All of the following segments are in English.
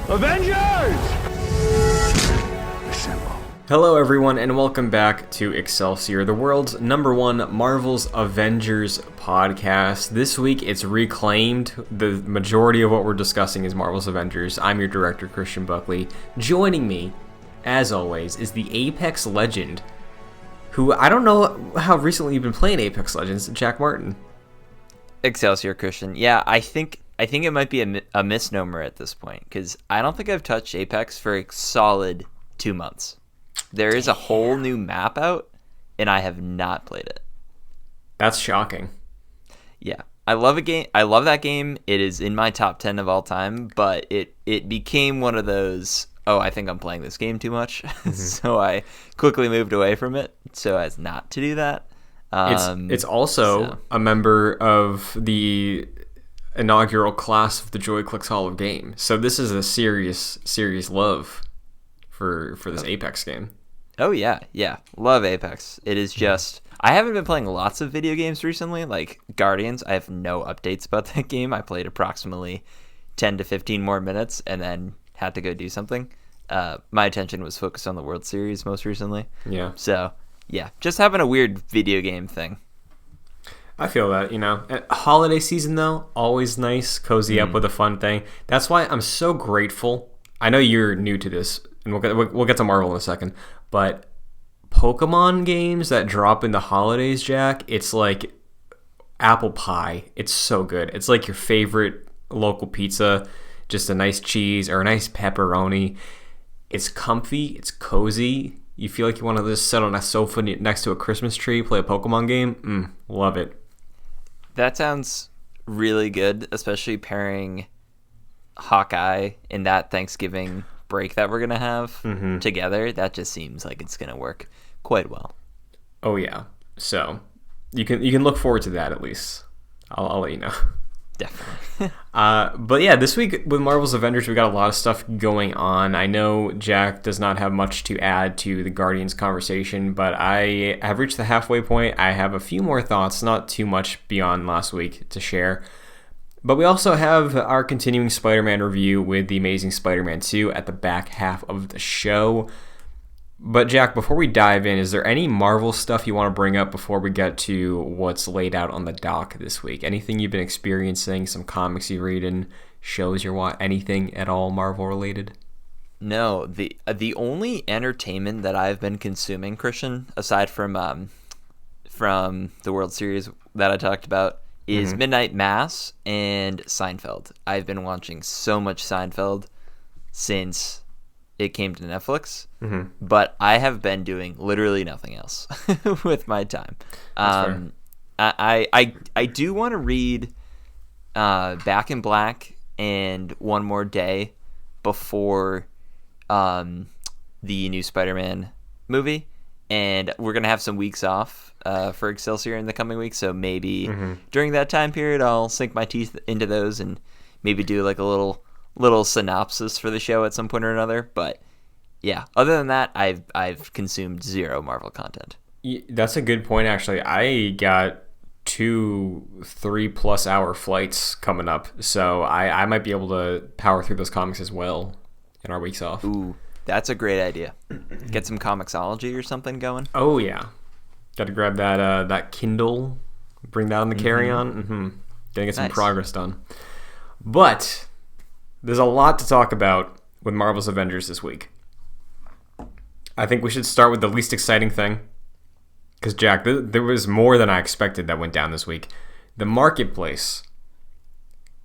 Avengers! Assemble. Hello everyone and welcome back to Excelsior, the world's #1 Marvel's Avengers podcast. This week it's reclaimed. The majority of what we're discussing is Marvel's Avengers. I'm your director, Christian Buckley. Joining me, as always, is the Apex legend, who I don't know how recently you've been playing Apex Legends, Jack Martin. Excelsior, Christian. Yeah, I think it might be a misnomer at this point, because I don't think I've touched Apex for a solid 2 months. There is a whole new map out, and I have not played it. That's shocking. Yeah, I love a game. I love that game. It is in my top 10 of all time, but it became one of those, oh, I think I'm playing this game too much. Mm-hmm. So I quickly moved away from it so as not to do that. It's also a member of the inaugural class of the JoyClicks Hall of Game. So this is a serious love for this Apex game. Oh yeah, love Apex. It is just, I haven't been playing lots of video games recently, like Guardians. I have no updates about that game. I played approximately 10 to 15 more minutes and then had to go do something. My attention was focused on the World Series most recently. Yeah. So yeah, just having a weird video game thing. I feel that, holiday season though, always nice, cozy up with a fun thing. That's why I'm so grateful. I know you're new to this, and we'll get to Marvel in a second, but Pokemon games that drop in the holidays, Jack, it's like apple pie. It's so good. It's like your favorite local pizza, just a nice cheese or a nice pepperoni. It's comfy, it's cozy. You feel like you want to just sit on a sofa next to a Christmas tree, play a Pokemon game. Love it. That sounds really good, especially pairing Hawkeye in that Thanksgiving break that we're going to have together. That just seems like it's going to work quite well. Oh, yeah. So you can look forward to that at least. I'll let you know. Definitely. But yeah, this week with Marvel's Avengers, we got a lot of stuff going on. I know Jack does not have much to add to the Guardians conversation, but I have reached the halfway point. I have a few more thoughts, not too much beyond last week to share. But we also have our continuing Spider-Man review with The Amazing Spider-Man 2 at the back half of the show. But Jack, before we dive in, is there any Marvel stuff you want to bring up before we get to what's laid out on the dock this week? Anything you've been experiencing, some comics you read in, shows you're watching, anything at all Marvel related? No, the only entertainment that I've been consuming, Christian, aside from the World Series that I talked about, is Midnight Mass and Seinfeld. I've been watching so much Seinfeld since it came to Netflix, but I have been doing literally nothing else with my time. I do want to read Back in Black and One More Day before the new Spider-Man movie, and we're gonna have some weeks off for Excelsior in the coming weeks, so maybe during that time period I'll sink my teeth into those and maybe do like a little synopsis for the show at some point or another. But yeah, other than that, I've consumed zero Marvel content. That's a good point, actually. I got 2 3+ hour flights coming up, so I might be able to power through those comics as well in our weeks off. Ooh, that's a great idea. Get some Comixology or something going. Oh yeah, got to grab that Kindle, bring that on the carry-on. Gonna get some progress done. But there's a lot to talk about with Marvel's Avengers this week. I think we should start with the least exciting thing. Because, Jack, there was more than I expected that went down this week. The Marketplace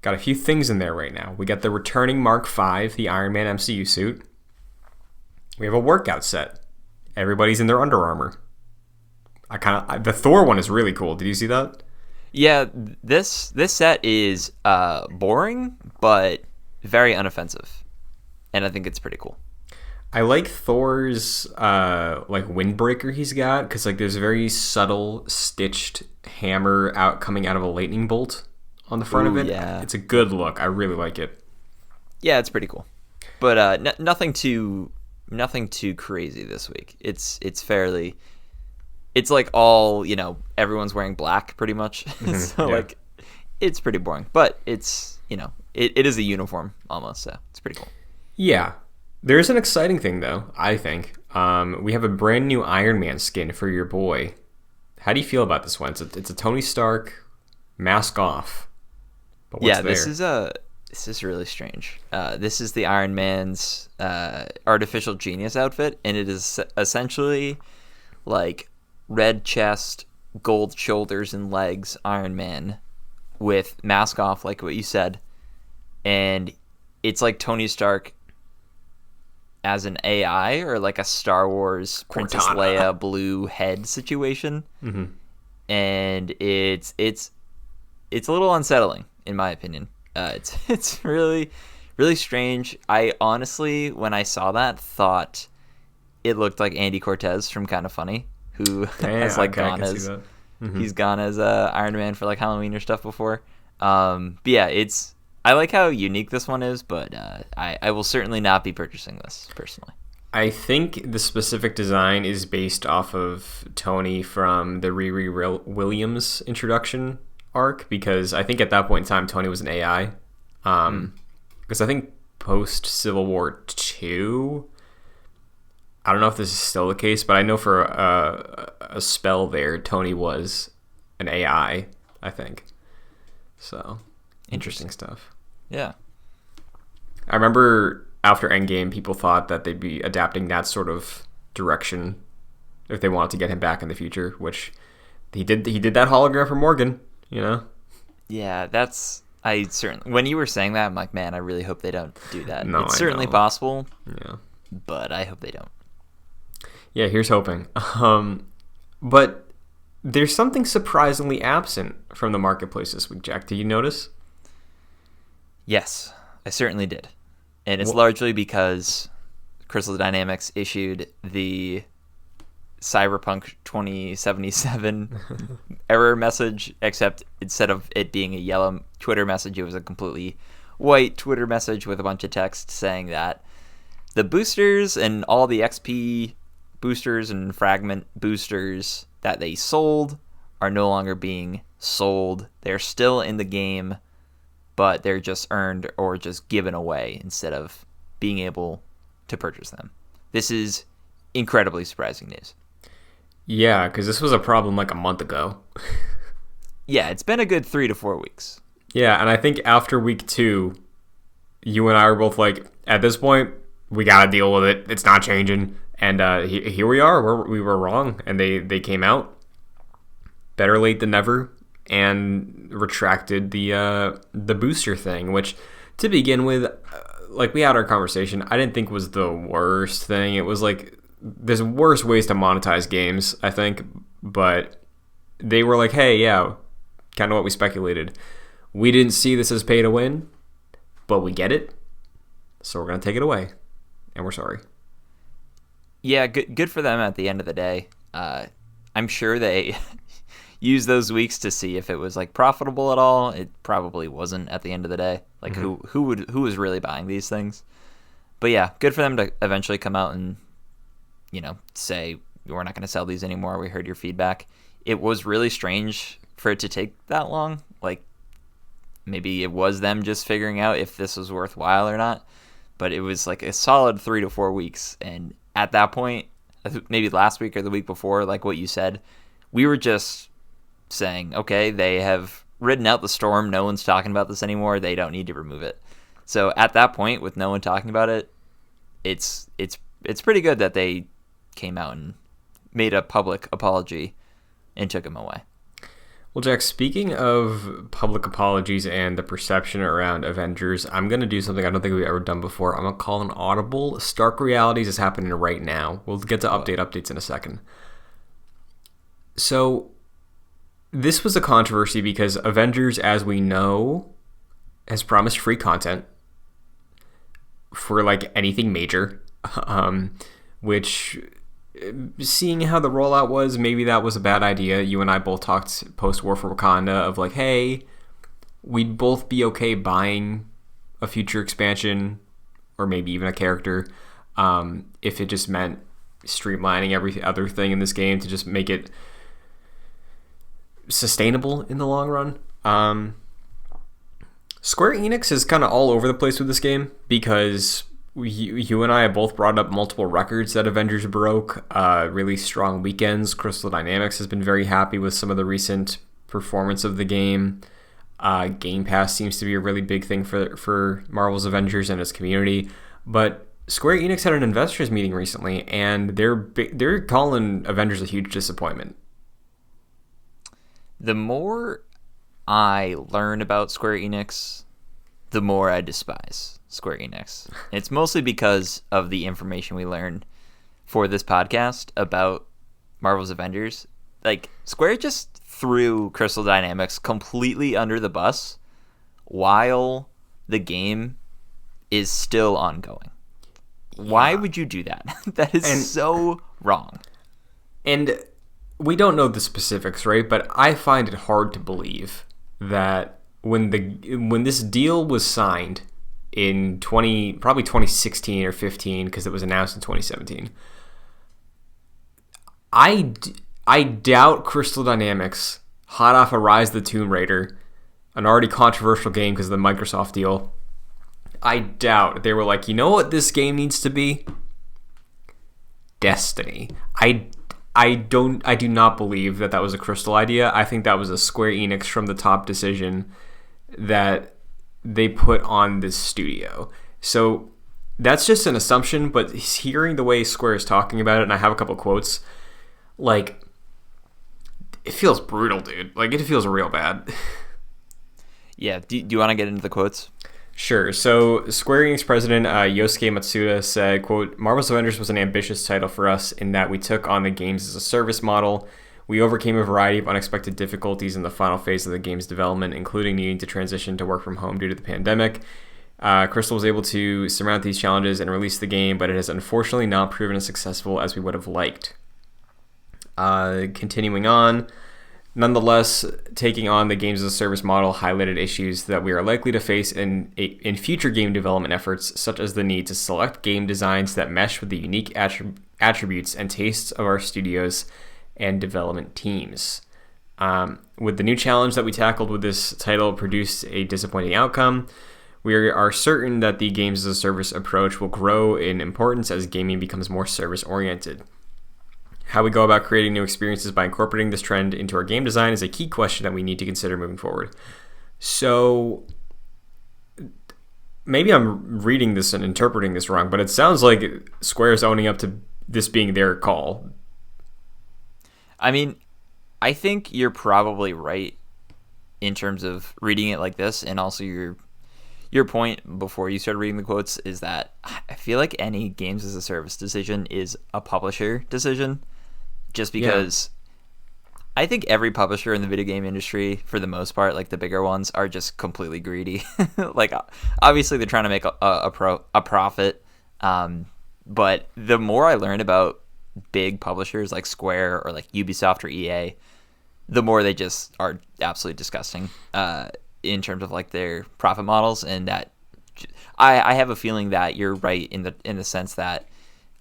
got a few things in there right now. We got the returning Mark V, the Iron Man MCU suit. We have a workout set. Everybody's in their Under Armour. The Thor one is really cool. Did you see that? Yeah, this set is boring, but very unoffensive, and I think it's pretty cool. I like Thor's windbreaker he's got, because there's a very subtle stitched hammer coming out of a lightning bolt on the front of it. Yeah. It's a good look. I really like it. Yeah, it's pretty cool, but nothing too crazy this week. It's fairly. It's like all, everyone's wearing black pretty much. So it's pretty boring, but it's, it is a uniform almost. So it's pretty cool. Yeah. There's an exciting thing, though, I think. We have a brand new Iron Man skin for your boy. How do you feel about this one? It's a Tony Stark mask off. But what's Yeah, there? this is really strange. This is the Iron Man's artificial genius outfit, and it is essentially like red chest, gold shoulders and legs Iron Man with mask off, like what you said, and it's like Tony Stark as an AI or like a Star Wars Princess Cortana. Leia blue head situation, and it's a little unsettling in my opinion. It's really strange. I honestly, when I saw that, thought it looked like Andy Cortez from Kind of Funny, who has like okay, I gone can see as that. he's gone as Iron Man for like Halloween or stuff before. But yeah, I like how unique this one is, but I will certainly not be purchasing this personally. I think the specific design is based off of Tony from the Riri Williams introduction arc, because I think at that point in time Tony was an AI. Because I think post Civil War 2, I don't know if this is still the case, but I know for a spell there Tony was an AI, I think. So, interesting stuff. Yeah. I remember after Endgame, people thought that they'd be adapting that sort of direction if they wanted to get him back in the future, which he did. He did that hologram for Morgan, you know? Yeah, I certainly, when you were saying that, I'm like, man, I really hope they don't do that. No, It's I certainly know. possible, Yeah. but I hope they don't. Yeah, here's hoping. But there's something surprisingly absent from the marketplace this week, Jack. Did you notice? Yes, I certainly did. And it's largely because Crystal Dynamics issued the Cyberpunk 2077 error message, except instead of it being a yellow Twitter message, it was a completely white Twitter message with a bunch of text saying that the boosters and all the XP boosters and fragment boosters that they sold are no longer being sold. They're still in the game, but they're just earned or just given away instead of being able to purchase them. This is incredibly surprising news. Yeah, because this was a problem like a month ago. Yeah, it's been a good 3 to 4 weeks. Yeah, and I think after week 2, you and I were both like, at this point, we got to deal with it. It's not changing. And here we are. We were wrong. And they came out better late than never and retracted the booster thing, which to begin with, like we had our conversation, I didn't think was the worst thing. It was like, there's worse ways to monetize games, I think. But they were like, hey, yeah, kind of what we speculated. We didn't see this as pay to win, but we get it. So we're going to take it away. And we're sorry. Yeah, good for them at the end of the day. I'm sure they used those weeks to see if it was like profitable at all. It probably wasn't at the end of the day. Like who was really buying these things? But yeah, good for them to eventually come out and, you know, say we're not going to sell these anymore. We heard your feedback. It was really strange for it to take that long. Like maybe it was them just figuring out if this was worthwhile or not. But it was like a solid 3 to 4 weeks. And at that point, maybe last week or the week before, like what you said, we were just saying, okay, they have ridden out the storm. No one's talking about this anymore. They don't need to remove it. So at that point, with no one talking about it, it's pretty good that they came out and made a public apology and took him away. Well, Jack, speaking of public apologies and the perception around Avengers, I'm going to do something I don't think we've ever done before. I'm going to call an audible. Stark Realities is happening right now. We'll get to updates in a second. So, this was a controversy because Avengers, as we know, has promised free content for like anything major, which, seeing how the rollout was, maybe that was a bad idea. You and I both talked post-War for Wakanda of like, hey, we'd both be okay buying a future expansion or maybe even a character if it just meant streamlining every other thing in this game to just make it sustainable in the long run. Square Enix is kind of all over the place with this game because you and I have both brought up multiple records that Avengers broke. Really strong weekends. Crystal Dynamics has been very happy with some of the recent performance of the game. Game Pass seems to be a really big thing for Marvel's Avengers and its community. But Square Enix had an investors meeting recently, and they're calling Avengers a huge disappointment. The more I learn about Square Enix, the more I despise Square Enix. It's mostly because of the information we learned for this podcast about Marvel's Avengers. Like, Square just threw Crystal Dynamics completely under the bus while the game is still ongoing. Why would you do that? That is so wrong. And we don't know the specifics, right? But I find it hard to believe that when this deal was signed in probably 2016 or 15, because it was announced in 2017, I doubt Crystal Dynamics, hot off of Rise of the Tomb Raider, an already controversial game because of the Microsoft deal, I doubt they were like, you know what this game needs to be? Destiny. I do not believe that was a Crystal idea. I think that was a Square Enix from the top decision that they put on this studio. So that's just an assumption, but hearing the way Square is talking about it, and I have a couple quotes, like, it feels brutal, dude. Like, it feels real bad. Yeah, do you want to get into the quotes? Sure. So Square Enix president Yosuke Matsuda said, quote, "Marvel's Avengers was an ambitious title for us in that we took on the games as a service model. We overcame a variety of unexpected difficulties in the final phase of the game's development, including needing to transition to work from home due to the pandemic. Crystal was able to surmount these challenges and release the game, but it has unfortunately not proven as successful as we would have liked." Continuing on, nonetheless, taking on the games as a service model highlighted issues that we are likely to face in future game development efforts, such as the need to select game designs that mesh with the unique attributes and tastes of our studios and development teams. With the new challenge that we tackled with this title produced a disappointing outcome, we are certain that the games as a service approach will grow in importance as gaming becomes more service oriented. How we go about creating new experiences by incorporating this trend into our game design is a key question that we need to consider moving forward. So maybe I'm reading this and interpreting this wrong, but it sounds like Square's owning up to this being their call. I mean, I think you're probably right in terms of reading it like this, and also your point before you started reading the quotes is that I feel like any games as a service decision is a publisher decision, just because I think every publisher in the video game industry, for the most part, like the bigger ones, are just completely greedy. Like, obviously they're trying to make a profit, but the more I learn about big publishers like Square or like Ubisoft or EA, the more they just are absolutely disgusting in terms of like their profit models. And that I have a feeling that you're right in the sense that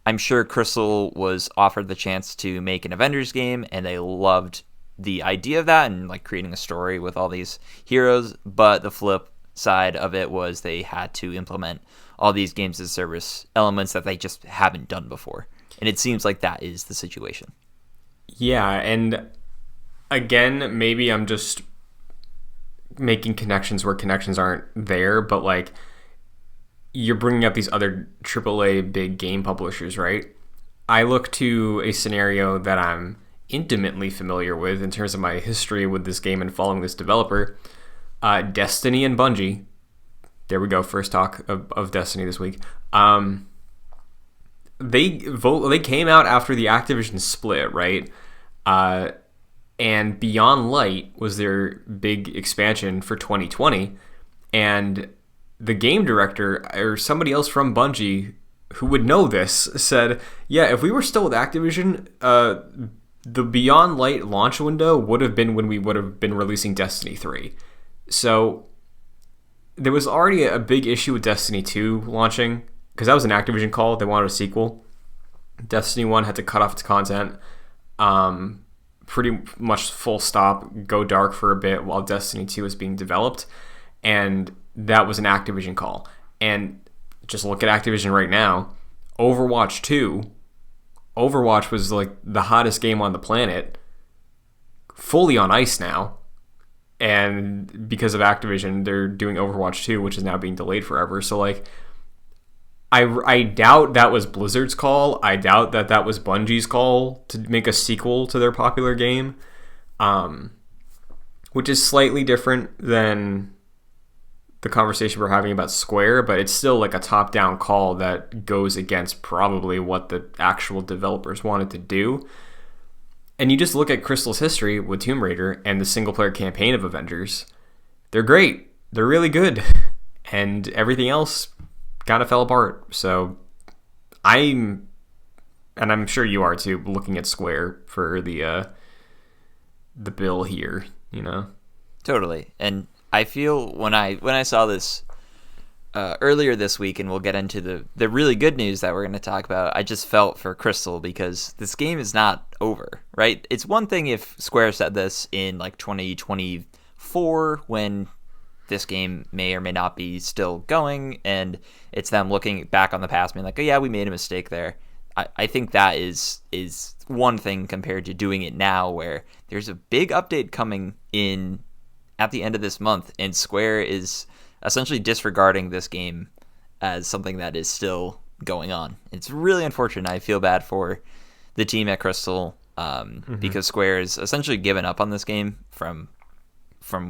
I'm sure Crystal was offered the chance to make an Avengers game, and they loved the idea of that and like creating a story with all these heroes. But the flip side of it was they had to implement all these games as a service elements that they just haven't done before. And it seems like that is the situation. Yeah, and again, maybe I'm just making connections where connections aren't there, but like, you're bringing up these other AAA big game publishers, right? I look to a scenario that I'm intimately familiar with in terms of my history with this game and following this developer, Destiny and Bungie. There we go, first talk of Destiny this week. They came out after the Activision split, right? And Beyond Light was their big expansion for 2020, and the game director or somebody else from Bungie who would know this said, yeah, if we were still with Activision, the Beyond Light launch window would have been when we would have been releasing Destiny 3. So there was already a big issue with Destiny 2 launching, because that was an Activision call. They wanted a sequel. Destiny 1 had to cut off its content, pretty much full stop, go dark for a bit while Destiny 2 was being developed. And that was an Activision call. And just look at Activision right now. Overwatch 2. Overwatch was like the hottest game on the planet. Fully on ice now. And because of Activision, they're doing Overwatch 2, which is now being delayed forever. So, like, I doubt that was Blizzard's call. I doubt that was Bungie's call to make a sequel to their popular game, which is slightly different than the conversation we're having about Square, but it's still like a top-down call that goes against probably what the actual developers wanted to do. And you just look at Crystal's history with Tomb Raider and the single-player campaign of Avengers. They're great. They're really good. And everything else kind of fell apart. So and I'm sure you are too, looking at Square for the bill here, you know? Totally. And I feel when I saw this earlier this week, and we'll get into the really good news that we're going to talk about, I just felt for Crystal because this game is not over, right? It's one thing if Square said this in like 2024 when this game may or may not be still going, and it's them looking back on the past being like, oh yeah, we made a mistake there. I think that is one thing compared to doing it now, where there's a big update coming in at the end of this month, and Square is essentially disregarding this game as something that is still going on. It's really unfortunate. I feel bad for the team at Crystal because Square has essentially given up on this game from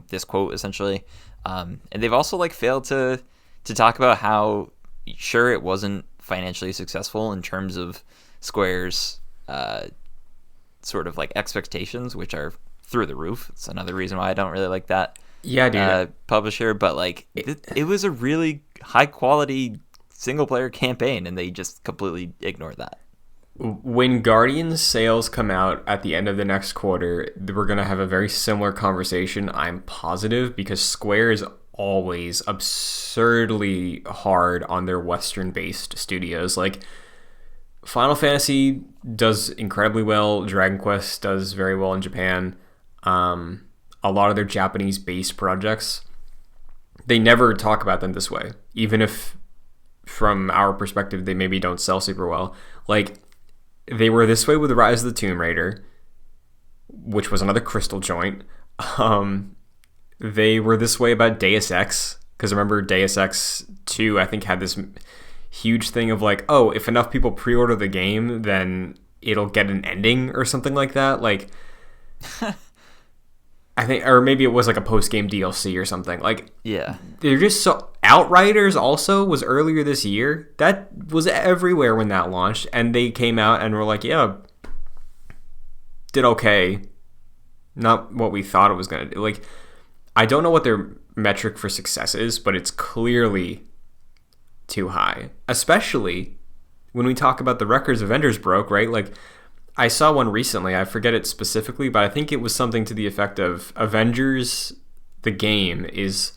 this quote, essentially. And they've also like failed to talk about how sure it wasn't financially successful in terms of Square's sort of like expectations, which are through the roof. It's another reason why I don't really like that publisher, but like it was a really high quality single player campaign, and they just completely ignored that. When Guardians sales come out at the end of the next quarter, we're going to have a very similar conversation, I'm positive, because Square is always absurdly hard on their Western-based studios. Like, Final Fantasy does incredibly well. Dragon Quest does very well in Japan. A lot of their Japanese-based projects, they never talk about them this way, even if from our perspective they maybe don't sell super well. Like, they were this way with Rise of the Tomb Raider, which was another Crystal joint. They were this way about Deus Ex, because remember Deus Ex 2, I think, had this huge thing of like, oh, if enough people pre-order the game, then it'll get an ending or something like that. Like, I think, or maybe it was like a post-game DLC or something. Like, yeah, they're just so. Outriders also was earlier this year. That was everywhere when that launched, and they came out and were like, yeah, did okay. Not what we thought it was going to do. Like, I don't know what their metric for success is, but it's clearly too high. Especially when we talk about the records Avengers broke, right? Like, I saw one recently, I forget it specifically, but I think it was something to the effect of Avengers, the game, is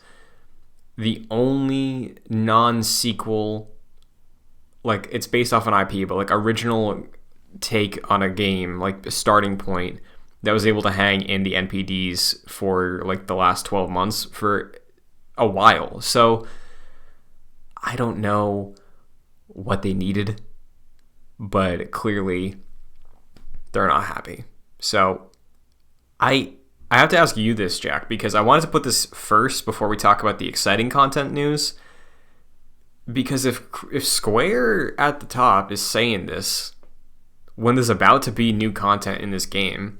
the only non-sequel, like, it's based off an IP, but like original take on a game, like a starting point, that was able to hang in the NPDs for like the last 12 months for a while. So I don't know what they needed, but clearly they're not happy. So I have to ask you this, Jack, because I wanted to put this first before we talk about the exciting content news. Because if Square at the top is saying this when there's about to be new content in this game,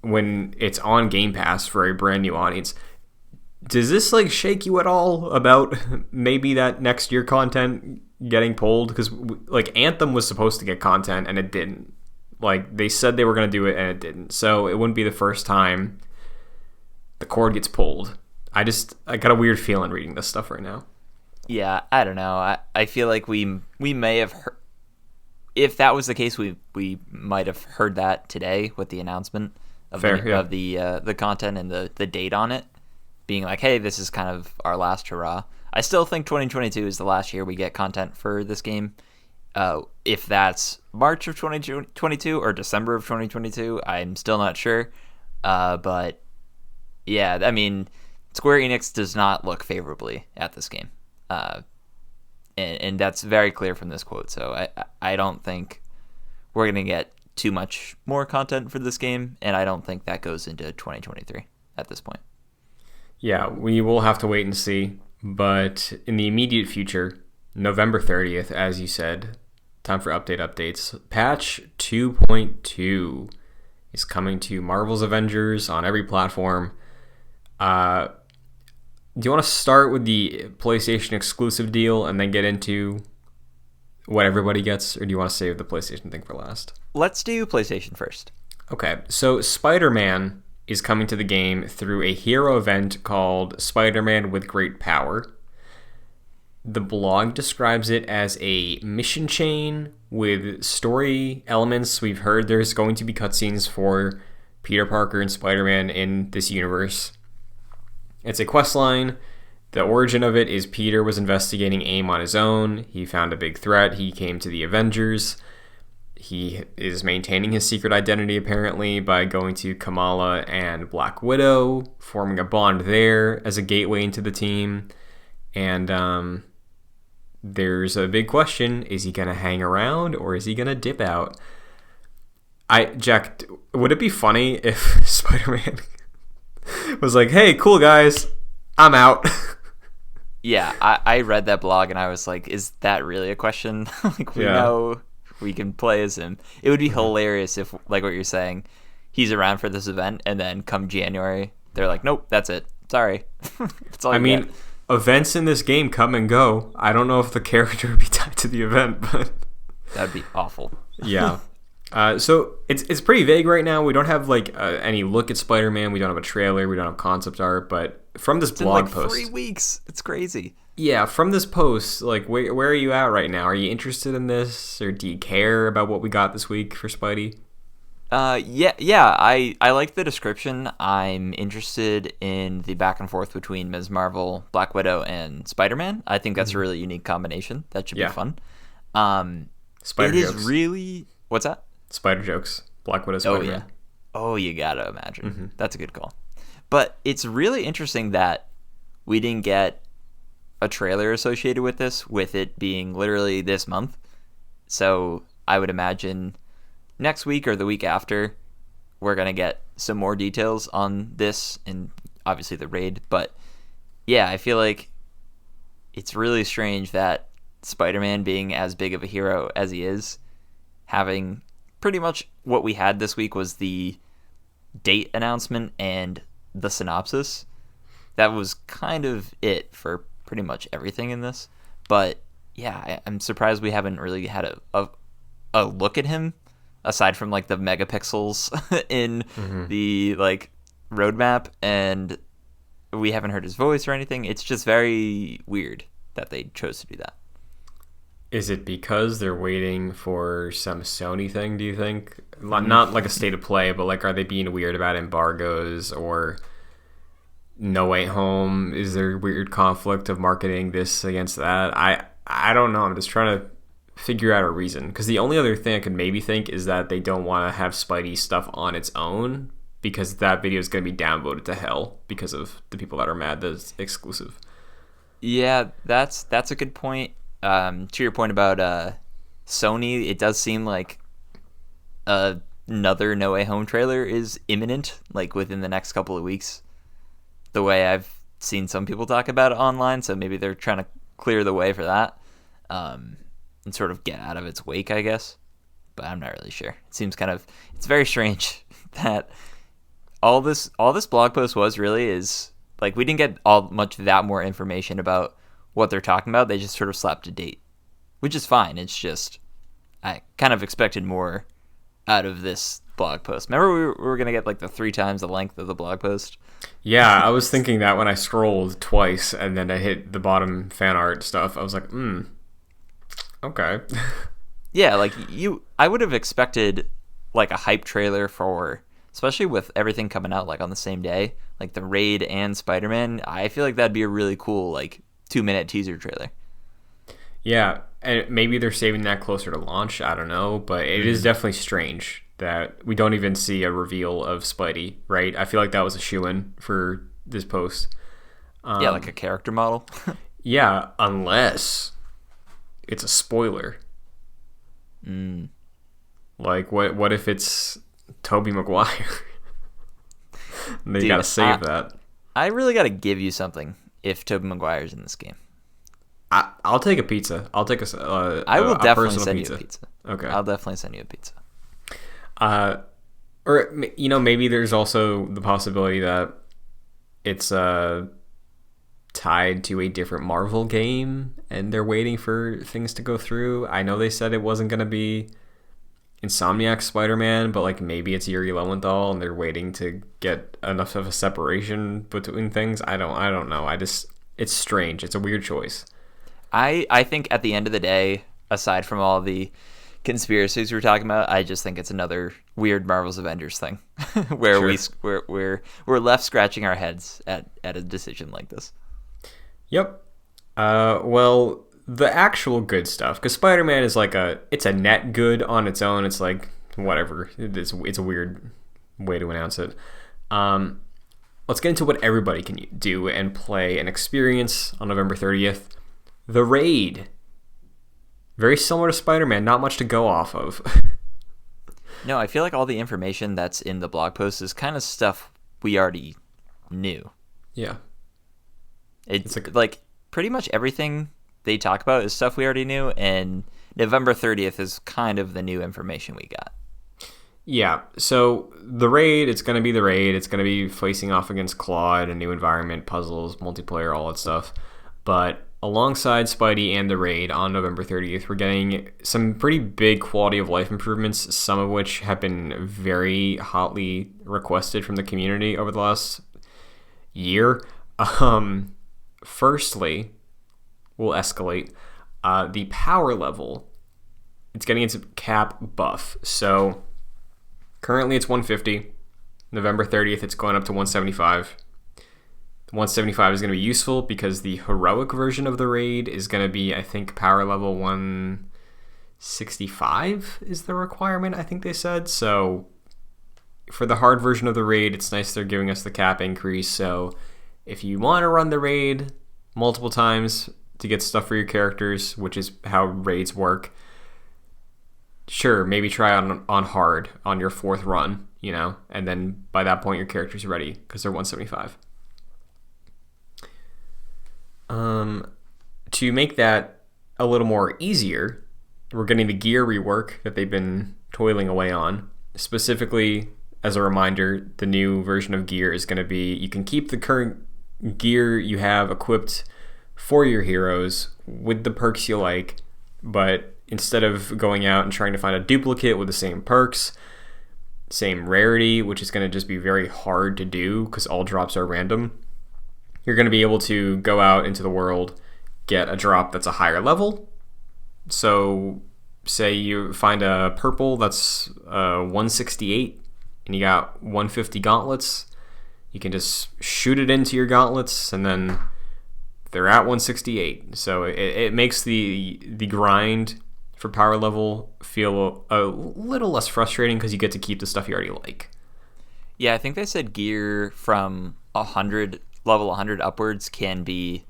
when it's on Game Pass for a brand new audience, does this like shake you at all about maybe that next year content getting pulled? Because like Anthem was supposed to get content and it didn't. Like, they said they were going to do it and it didn't. So it wouldn't be the first time the cord gets pulled. I got a weird feeling reading this stuff right now. Yeah, I don't know. I feel like we may have heard, if that was the case, we might have heard that today with the announcement of the content and the date on it, being like, hey, this is kind of our last hurrah. I still think 2022 is the last year we get content for this game. If that's March of 2022 or December of 2022, I'm still not sure. But yeah, I mean, Square Enix does not look favorably at this game. and that's very clear from this quote. So I don't think we're going to get too much more content for this game, and I don't think that goes into 2023 at this point. Yeah, we will have to wait and see. But in the immediate future, November 30th, as you said, time for updates. Patch 2.2 is coming to Marvel's Avengers on every platform. Do you want to start with the PlayStation exclusive deal and then get into what everybody gets, or do you want to save the PlayStation thing for last? Let's do PlayStation first. Okay, so Spider-Man is coming to the game through a hero event called Spider-Man with Great Power. The blog describes it as a mission chain with story elements. We've heard there's going to be cutscenes for Peter Parker and Spider-Man in this universe. It's a quest line. The origin of it is Peter was investigating AIM on his own. He found a big threat. He came to the Avengers. He is maintaining his secret identity, apparently, by going to Kamala and Black Widow, forming a bond there as a gateway into the team. And there's a big question. Is he going to hang around, or is he going to dip out? Jack, would it be funny if Spider-Man was like, hey, cool guys, I'm out? Yeah, I read that blog and I was like, is that really a question? Like, we know we can play as him. It would be hilarious if, like what you're saying, he's around for this event and then come January, they're like, nope, that's it. Sorry. That's all I mean, events in this game come and go. I don't know if the character would be tied to the event, but that'd be awful. Yeah. So it's pretty vague right now. We don't have any look at Spider-Man. We don't have a trailer. We don't have concept art. But from this blog post, 3 weeks. It's crazy. Yeah, from this post, where are you at right now? Are you interested in this, or do you care about what we got this week for Spidey? Yeah. I like the description. I'm interested in the back and forth between Ms. Marvel, Black Widow, and Spider-Man. I think that's a really unique combination. That should be fun. Spider it jokes. Is really what's that? Spider jokes. Black Widow, Spider-Man. Oh, you gotta imagine. That's a good call. But it's really interesting that we didn't get a trailer associated with this, with it being literally this month. So I would imagine next week or the week after, we're going to get some more details on this and obviously the raid. But yeah, I feel like it's really strange that Spider-Man, being as big of a hero as he is, having pretty much what we had this week was the date announcement and the synopsis. That was kind of it for pretty much everything in this. But yeah, I'm surprised we haven't really had a look at him aside from the megapixels in the roadmap, and we haven't heard his voice or anything. It's just very weird that they chose to do that. Is it because they're waiting for some Sony thing, do you think? Not like a state of play, but are they being weird about embargoes or No Way Home? Is there a weird conflict of marketing this against that? I don't know. I'm just trying to figure out a reason. Because the only other thing I could maybe think is that they don't want to have Spidey stuff on its own, because that video is going to be downvoted to hell because of the people that are mad that it's exclusive. Yeah, that's a good point. To your point about Sony, it does seem like another No Way Home trailer is imminent, within the next couple of weeks, the way I've seen some people talk about it online. So maybe they're trying to clear the way for that and sort of get out of its wake, I guess. But I'm not really sure. It seems it's very strange that all this blog post was really is we didn't get much that more information about what they're talking about. They just sort of slapped a date, which is fine. It's just I kind of expected more out of this blog post. Remember we were going to get the 3 times the length of the blog post? Yeah, I was thinking that when I scrolled twice and then I hit the bottom fan art stuff. I was like, okay. Yeah, I would have expected a hype trailer for, especially with everything coming out on the same day, the Raid and Spider-Man. I feel like that'd be a really cool 2-minute teaser trailer. Yeah, and maybe they're saving that closer to launch. I don't know, but it is definitely strange that we don't even see a reveal of Spidey, right? I feel like that was a shoo-in for this post. Yeah, a character model. Yeah, unless it's a spoiler. Mm. Like, what if it's Tobey Maguire? They Dude, gotta save that. I really gotta give you something if Tobey Maguire's in this game. I'll take a pizza. I'll take I will definitely personal send pizza. you a pizza. Okay. I'll definitely send you a pizza. Or maybe there's also the possibility that it's tied to a different Marvel game, and they're waiting for things to go through. I know they said it wasn't gonna be Insomniac Spider-Man, but like maybe it's Yuri Lowenthal, and they're waiting to get enough of a separation between things. I don't know. It's strange. It's a weird choice. I think at the end of the day, aside from all the conspiracies we're talking about, I just think it's another weird Marvel's Avengers thing where Sure. we're left scratching our heads at a decision like this. Yep. Well, the actual good stuff, because Spider-Man is like it's a net good on its own. It's like whatever. It's a weird way to announce it. Let's get into what everybody can do and play and experience on November 30th. The Raid. Very similar to Spider-Man, not much to go off of. No, I feel like all the information that's in the blog post is kind of stuff we already knew. Yeah. It's like pretty much everything they talk about is stuff we already knew, and November 30th is kind of the new information we got. Yeah, so the Raid, it's going to be the Raid. It's going to be facing off against Claude, a new environment, puzzles, multiplayer, all that stuff. But alongside Spidey and the Raid on November 30th, we're getting some pretty big quality of life improvements, some of which have been very hotly requested from the community over the last year. Firstly, we'll escalate. The power level, it's getting its cap buff. So currently it's 150. November 30th, it's going up to 175. 175 is going to be useful because the heroic version of the Raid is going to be, I think, power level 165 is the requirement, I think they said. So for the hard version of the Raid, it's nice they're giving us the cap increase. So if you want to run the Raid multiple times to get stuff for your characters, which is how raids work, sure, maybe try on hard on your fourth run, and then by that point your character's ready because they're 175. To make that a little more easier, we're getting the gear rework that they've been toiling away on. Specifically, as a reminder, the new version of gear is going to be, you can keep the current gear you have equipped for your heroes with the perks you like, but instead of going out and trying to find a duplicate with the same perks, same rarity, which is going to just be very hard to do because all drops are random, you're going to be able to go out into the world, get a drop that's a higher level. So say you find a purple that's 168 and you got 150 gauntlets, you can just shoot it into your gauntlets and then they're at 168. So it makes the grind for power level feel a little less frustrating because you get to keep the stuff you already like. Yeah, I think they said gear from level 100 upwards can be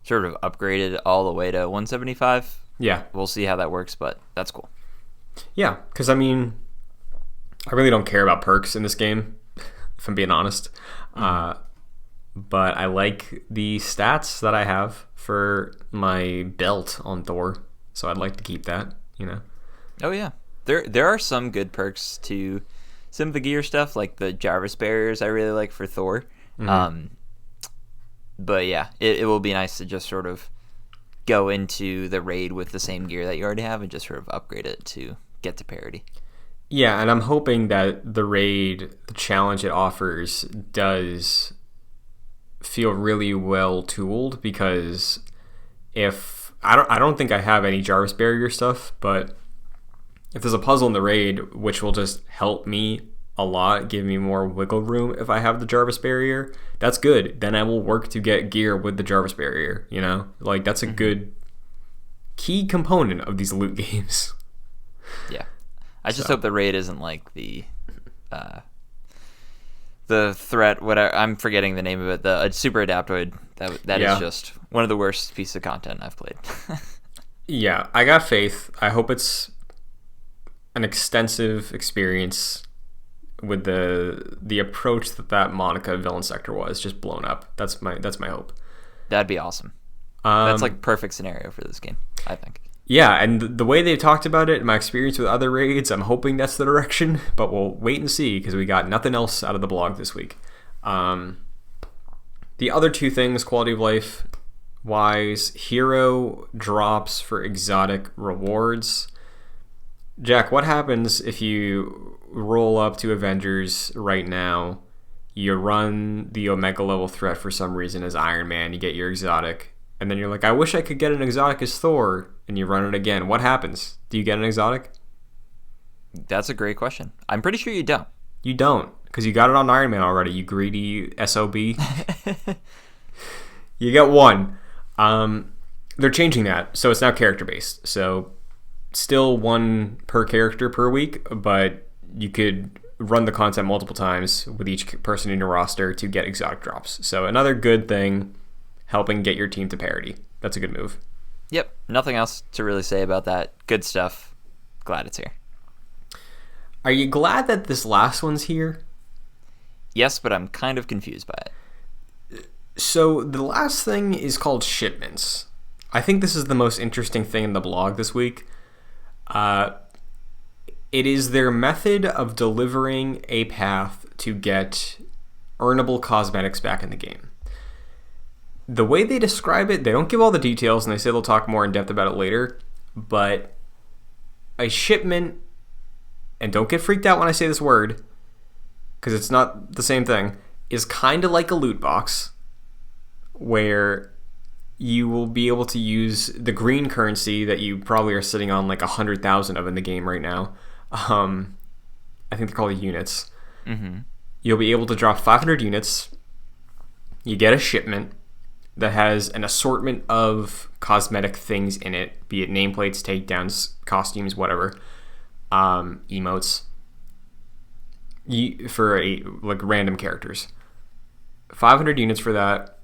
sort of upgraded all the way to 175. Yeah. We'll see how that works, but that's cool. Yeah, because I really don't care about perks in this game, if I'm being honest. Mm-hmm. But I like the stats that I have for my belt on Thor, so I'd like to keep that, Oh, yeah. There are some good perks to some of the gear stuff, like the Jarvis barriers I really like for Thor. Mm-hmm. But yeah, it will be nice to just sort of go into the Raid with the same gear that you already have and just sort of upgrade it to get to parity. Yeah, and I'm hoping that the Raid, the challenge it offers, does feel really well tooled, because if I don't think I have any Jarvis barrier stuff, but if there's a puzzle in the Raid which will just help me a lot, give me more wiggle room if I have the Jarvis barrier, that's good. Then I will work to get gear with the Jarvis barrier, Like, that's a good key component of these loot games. Yeah. I just hope the Raid isn't like the threat, whatever, I'm forgetting the name of it, the Super Adaptoid. That is just one of the worst pieces of content I've played. Yeah, I got faith. I hope it's an extensive experience with the approach that Monica villain sector was just blown up. That's my hope. That'd be awesome. That's like perfect scenario for this game, I think. Yeah, and the way they talked about it, my experience with other raids, I'm hoping that's the direction, but we'll wait and see because we got nothing else out of the blog this week. The other two things, quality of life wise, hero drops for exotic rewards. Jack, what happens if you roll up to Avengers right now, you run the Omega level threat for some reason as Iron Man, you get your exotic, and then you're like, I wish I could get an exotic as Thor, and you run it again. What happens? Do you get an exotic? That's a great question. I'm pretty sure you don't. You don't, because you got it on Iron Man already, you greedy SOB. You get one. They're changing that, so it's now character-based. So still one per character per week, but you could run the content multiple times with each person in your roster to get exotic drops. So another good thing, helping get your team to parity. That's a good move. Yep. Nothing else to really say about that. Good stuff. Glad it's here. Are you glad that this last one's here? Yes, but I'm kind of confused by it. So the last thing is called Shipments. I think this is the most interesting thing in the blog this week. It is their method of delivering a path to get earnable cosmetics back in the game. The way they describe it, they don't give all the details, and they say they'll talk more in depth about it later, but a shipment, and don't get freaked out when I say this word, because it's not the same thing, is kind of like a loot box, where you will be able to use the green currency that you probably are sitting on like 100,000 of in the game right now. I think they're called units. Mm-hmm. You'll be able to drop 500 units. You get a shipment that has an assortment of cosmetic things in it, be it nameplates, takedowns, costumes, whatever, emotes, for like random characters. 500 units for that,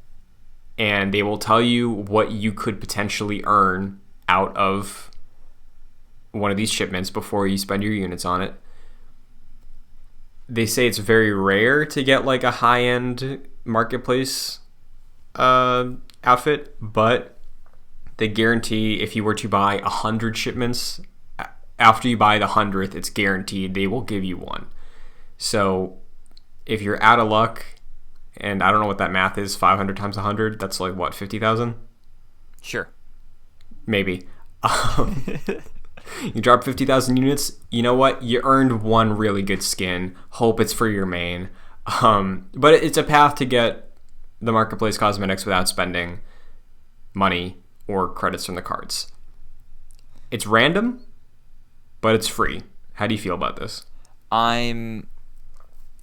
and they will tell you what you could potentially earn out of one of these shipments before you spend your units on it. They say it's very rare to get like a high-end marketplace outfit, but they guarantee if you were to buy 100 shipments, after you buy the 100th, it's guaranteed they will give you one. So if you're out of luck, and I don't know what that math is, 500 times 100, that's like what, 50,000? Sure. Maybe. You drop 50,000 units, you know what? You earned one really good skin. Hope it's for your main. But it's a path to get the marketplace cosmetics without spending money or credits from the cards. It's random, but it's free. How do you feel about this? I'm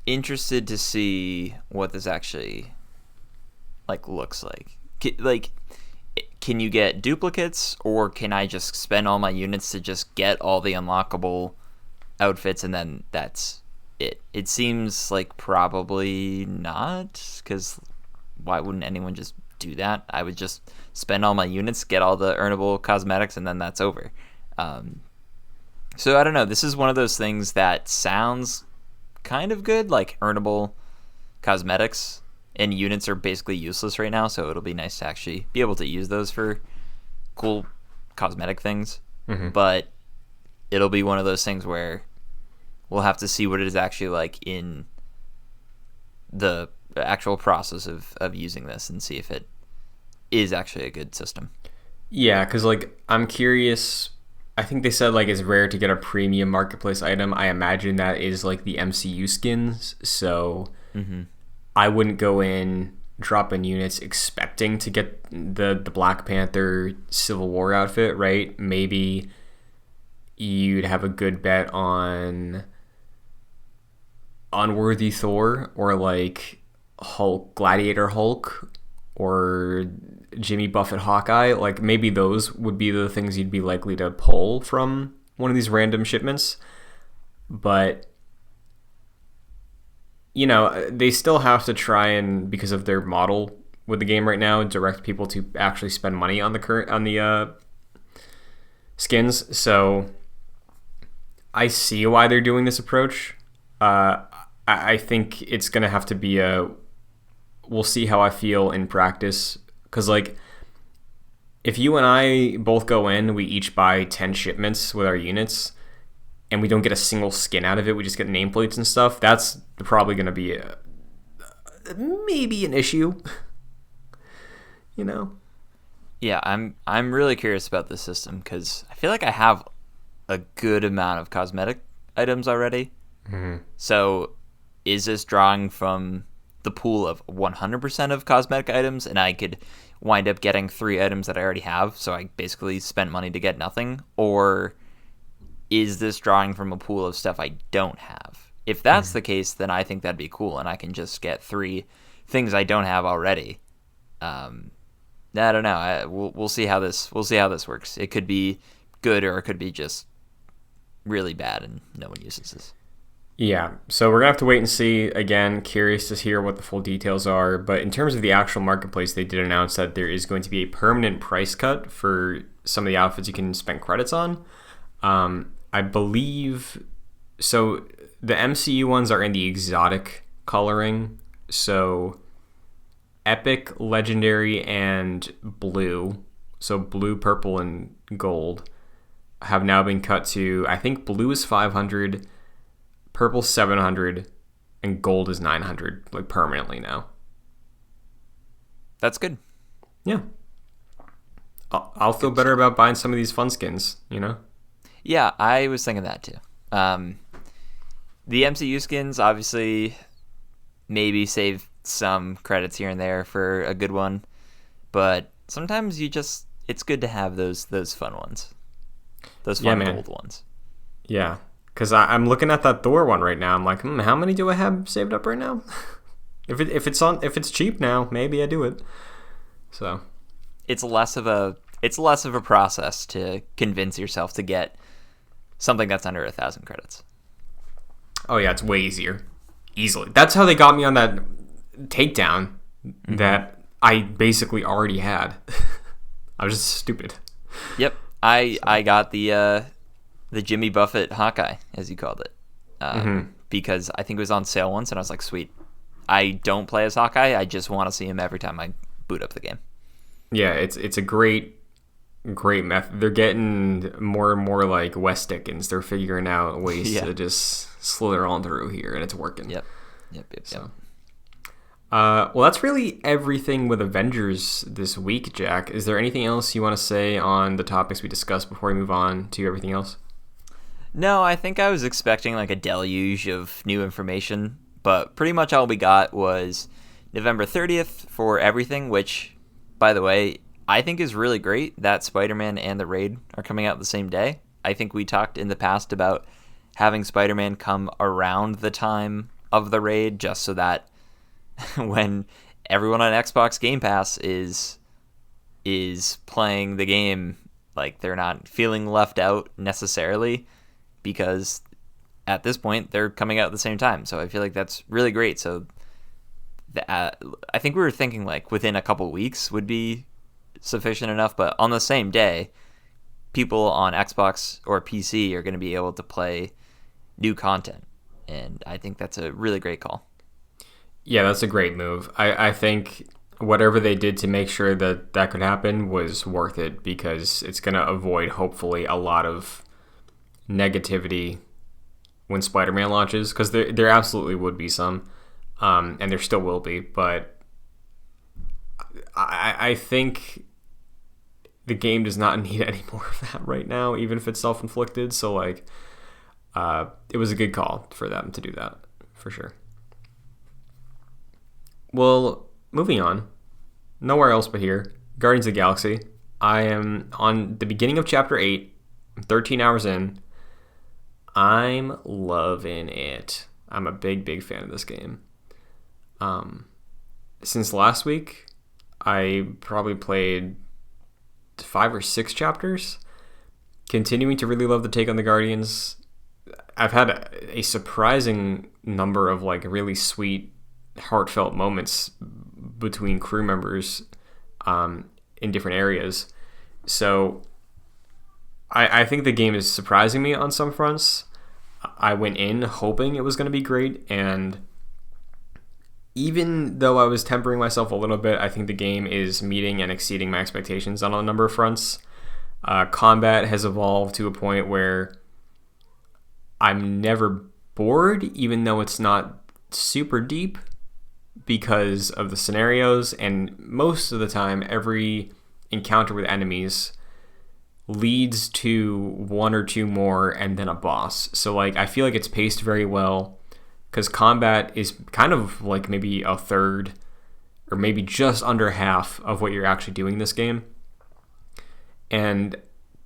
interested to see what this actually looks like. Can you get duplicates, or can I just spend all my units to just get all the unlockable outfits and then that's it? It seems like probably not, because why wouldn't anyone just do that? I would just spend all my units, get all the earnable cosmetics, and then that's over. So I don't know. This is one of those things that sounds kind of good, like earnable cosmetics. And units are basically useless right now, so it'll be nice to actually be able to use those for cool cosmetic things. Mm-hmm. But it'll be one of those things where we'll have to see what it is actually like in the actual process of using this and see if it is actually a good system. Yeah, because I'm curious. I think they said it's rare to get a premium marketplace item. I imagine that is the MCU skins, so... Mm-hmm. I wouldn't go in, drop in units expecting to get the Black Panther Civil War outfit, right? Maybe you'd have a good bet on Unworthy Thor, or Hulk, Gladiator Hulk, or Jimmy Buffett Hawkeye. Maybe those would be the things you'd be likely to pull from one of these random shipments. But they still have to try and, because of their model with the game right now, direct people to actually spend money on the skins. So I see why they're doing this approach. I think it's gonna have to be we'll see how I feel in practice, because like if you and I both go in, we each buy 10 shipments with our units, and we don't get a single skin out of it, we just get nameplates and stuff, that's probably gonna be maybe an issue. You know? Yeah, I'm really curious about this system because I feel like I have a good amount of cosmetic items already. Mm-hmm. So is this drawing from the pool of 100% of cosmetic items, and I could wind up getting 3 items that I already have, so I basically spent money to get nothing? Or is this drawing from a pool of stuff I don't have? If that's the case, then I think that'd be cool, and I can just get 3 things I don't have already. I don't know. We'll see how this works. It could be good, or it could be just really bad, and no one uses this. Yeah, so we're gonna have to wait and see. Again, curious to hear what the full details are. But in terms of the actual marketplace, they did announce that there is going to be a permanent price cut for some of the outfits you can spend credits on. I believe so. The MCU ones are in the exotic coloring, so epic, legendary, and blue. So blue, purple, and gold have now been cut to, I think blue is 500, purple 700, and gold is 900, like permanently now. That's good. Yeah. I'll feel better about buying some of these fun skins, you know? Yeah, I was thinking that too. The MCU skins, obviously, maybe save some credits here and there for a good one, but sometimes it's good to have those fun ones. Those fun gold ones. Yeah, because I'm looking at that Thor one right now. I'm like, how many do I have saved up right now? if it's cheap now, maybe I do it. So it's less of a process to convince yourself to get something that's under 1,000 credits. Oh yeah, it's way easier. Easily. That's how they got me on that takedown that I basically already had. I was just stupid. Yep. I got the Jimmy Buffett Hawkeye, as you called it, because I think it was on sale once, and I was like, sweet. I don't play as Hawkeye. I just want to see him every time I boot up the game. Yeah, it's a great method. They're getting more and more like West Dickens. They're figuring out ways to just slither on through here, and it's working. Yep. So. Well, that's really everything with Avengers this week, Jack. Is there anything else you want to say on the topics we discussed before we move on to everything else? No, I think I was expecting like a deluge of new information, but pretty much all we got was November 30th for everything, which, by the way, I think is really great that Spider-Man and the Raid are coming out the same day. I think we talked in the past about having Spider-Man come around the time of the Raid just so that when everyone on Xbox Game Pass is playing the game, like they're not feeling left out necessarily, because at this point they're coming out at the same time. So I feel like that's really great. So I think we were thinking like within a couple weeks would be sufficient enough, but on the same day, people on Xbox or PC are going to be able to play new content, and I think that's a really great call. Yeah, that's a great move. I think whatever they did to make sure that could happen was worth it, because it's going to avoid, hopefully, a lot of negativity when Spider-Man launches, because there absolutely would be some, and there still will be, but I think the game does not need any more of that right now, even if it's self-inflicted. So, like, it was a good call for them to do that, for sure. Well, moving on. Nowhere else but here. Guardians of the Galaxy. I am on the beginning of Chapter 8. I'm 13 hours in. I'm loving it. I'm a big fan of this game. Since last week, I probably played 5 or 6 chapters. Continuing to really love the take on the Guardians. I've had a surprising number of like really sweet, heartfelt moments between crew members in different areas. So I think the game is surprising me on some fronts. I went in hoping it was going to be great, and even though I was tempering myself a little bit, I think the game is meeting and exceeding my expectations on a number of fronts. Combat has evolved to a point where I'm never bored, even though it's not super deep, because of the scenarios, and most of the time, every encounter with enemies leads to one or two more and then a boss. So like I feel like it's paced very well, because combat is kind of like maybe a third or maybe just under half of what you're actually doing in this game. And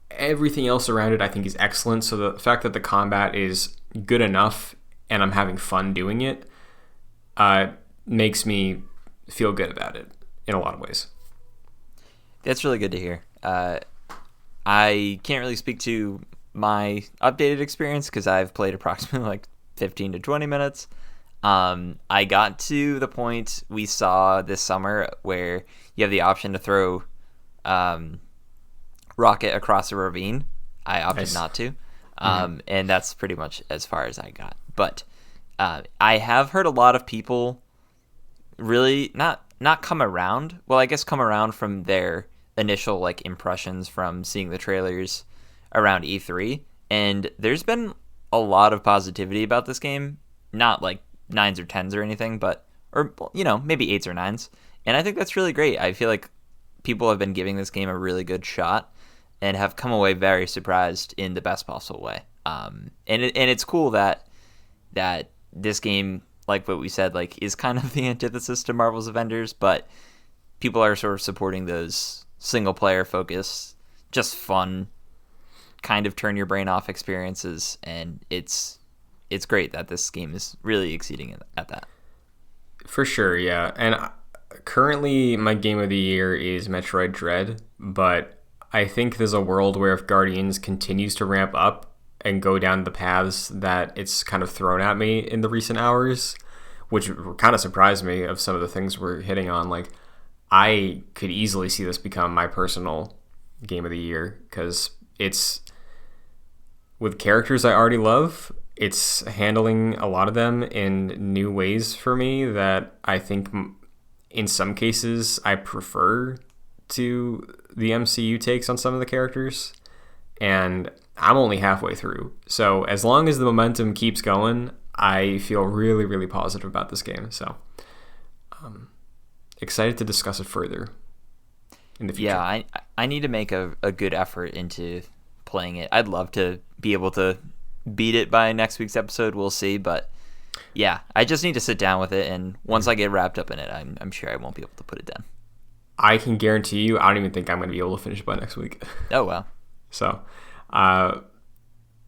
everything else around it I think is excellent. So the fact that the combat is good enough and I'm having fun doing it makes me feel good about it in a lot of ways. That's really good to hear. I can't really speak to my updated experience because I've played approximately like 15 to 20 minutes. I got to the point we saw this summer where you have the option to throw rocket across a ravine. I opted not to. And that's pretty much as far as I got. But I have heard a lot of people really not come around. Well, I guess come around from their initial like impressions from seeing the trailers around E3. And there's been a lot of positivity about this game. Not like 9s or 10s or anything, but, or, you know, maybe 8s or 9s. And I think that's really great. I feel like people have been giving this game a really good shot and have come away very surprised in the best possible way. And it's cool that this game, like what we said, like is kind of the antithesis to Marvel's Avengers, but people are sort of supporting those single player focus, just fun, kind of turn your brain off experiences, and it's great that this game is really exceeding at that. For sure, yeah. And currently my game of the year is Metroid Dread, but I think there's a world where if Guardians continues to ramp up and go down the paths that it's kind of thrown at me in the recent hours, which kind of surprised me of some of the things we're hitting on, like I could easily see this become my personal game of the year, because it's with characters I already love. It's handling a lot of them in new ways for me that I think in some cases I prefer to the MCU takes on some of the characters. And I'm only halfway through. So as long as the momentum keeps going, I feel really, really positive about this game. So excited to discuss it further in the future. Yeah, I need to make a good effort into playing it. I'd love to be able to beat it by next week's episode. We'll see, but yeah, I just need to sit down with it, and once I get wrapped up in it, I'm sure I won't be able to put it down. I can guarantee you, I don't even think I'm going to be able to finish it by next week. Oh, wow. So,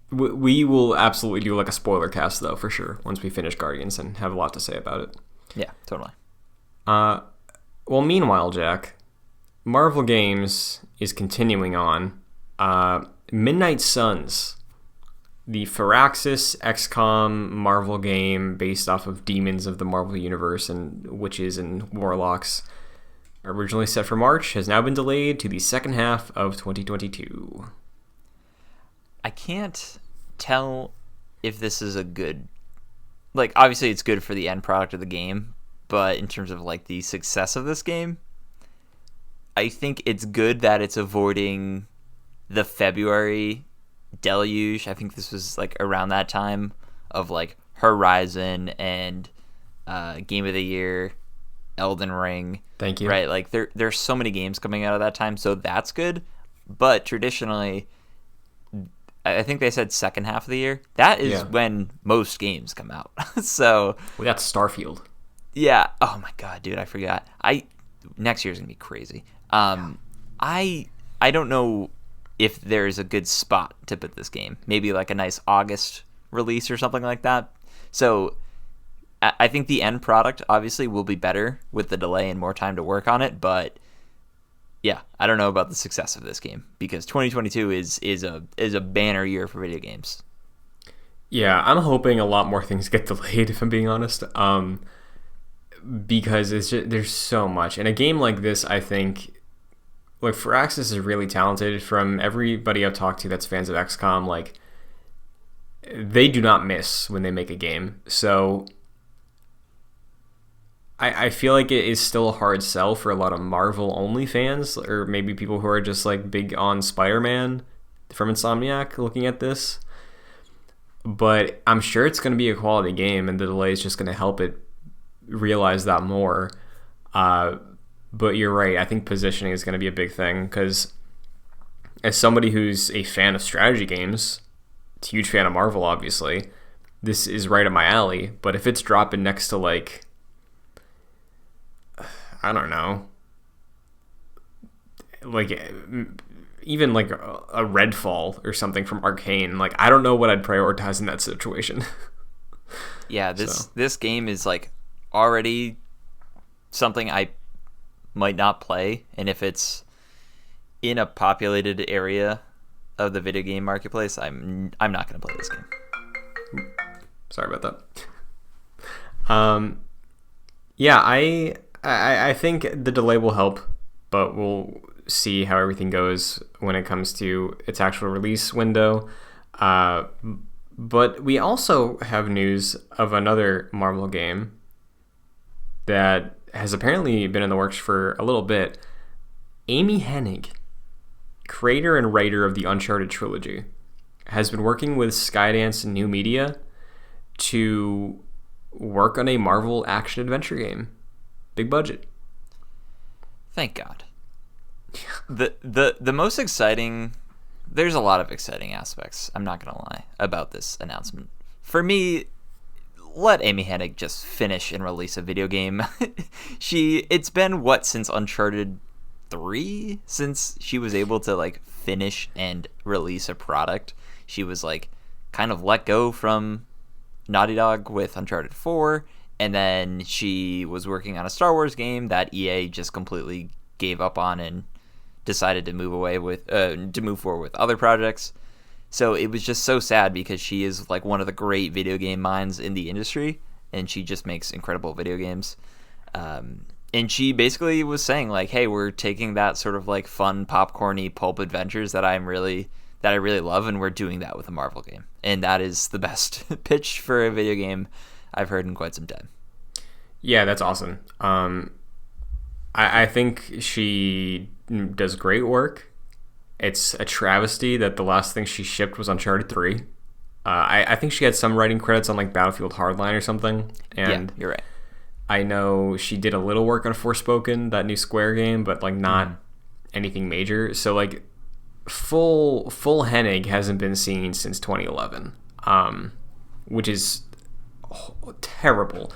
we will absolutely do like a spoiler cast, though, for sure, once we finish Guardians and have a lot to say about it. Yeah, totally. Well, meanwhile, Jack, Marvel Games is continuing on. Midnight Suns, the Firaxis XCOM Marvel game based off of demons of the Marvel Universe and witches and warlocks, originally set for March, has now been delayed to the second half of 2022. I can't tell if this is a good... Like, obviously it's good for the end product of the game, but in terms of, like, the success of this game, I think it's good that it's avoiding the February deluge. I think this was, like, around that time of, like, Horizon and Game of the Year, Elden Ring. Thank you. Right, like there's so many games coming out of that time, so that's good. But traditionally, I think they said second half of the year. That is when most games come out. So we got Starfield. Yeah. Oh my god, dude, I forgot. Next year's gonna be crazy. I don't know if there's a good spot to put this game. Maybe like a nice August release or something like that. So I think the end product obviously will be better with the delay and more time to work on it, but yeah, I don't know about the success of this game because 2022 is a banner year for video games. Yeah, I'm hoping a lot more things get delayed, if I'm being honest, because there's so much. And a game like this, I think, Look, Firaxis is really talented. From everybody I've talked to that's fans of XCOM, like, they do not miss when they make a game. So I feel like it is still a hard sell for a lot of Marvel only fans, or maybe people who are just like big on Spider-Man from Insomniac looking at this. But I'm sure it's going to be a quality game, and the delay is just going to help it realize that more. But you're right. I think positioning is going to be a big thing, because as somebody who's a fan of strategy games, a huge fan of Marvel, obviously, this is right up my alley. But if it's dropping next to, like, I don't know, like even like a Redfall or something from Arcane, like, I don't know what I'd prioritize in that situation. Yeah, this game is like already something I might not play, and if it's in a populated area of the video game marketplace, I'm not going to play this game. Sorry about that. Yeah, I think the delay will help, but we'll see how everything goes when it comes to its actual release window. But we also have news of another Marvel game that has apparently been in the works for a little bit. Amy Hennig, creator and writer of the Uncharted trilogy, has been working with Skydance New Media to work on a Marvel action-adventure game. Big budget. Thank God. The most exciting... There's a lot of exciting aspects, I'm not going to lie, about this announcement. For me, let Amy Hennig just finish and release a video game. It's been, since Uncharted 3? Since she was able to, like, finish and release a product. She was, like, kind of let go from Naughty Dog with Uncharted 4, and then she was working on a Star Wars game that EA just completely gave up on and decided to move forward with other projects. So it was just so sad, because she is like one of the great video game minds in the industry, and she just makes incredible video games. And she basically was saying, like, hey, we're taking that sort of like fun popcorny pulp adventures that I really love, and we're doing that with a Marvel game. And that is the best pitch for a video game I've heard in quite some time. Yeah, that's awesome. I think she does great work. It's a travesty that the last thing she shipped was Uncharted 3. I think she had some writing credits on like Battlefield Hardline or something. And yeah, you're right. I know she did a little work on Forspoken, that new Square game, but like not anything major. So like full Hennig hasn't been seen since 2011, which is terrible.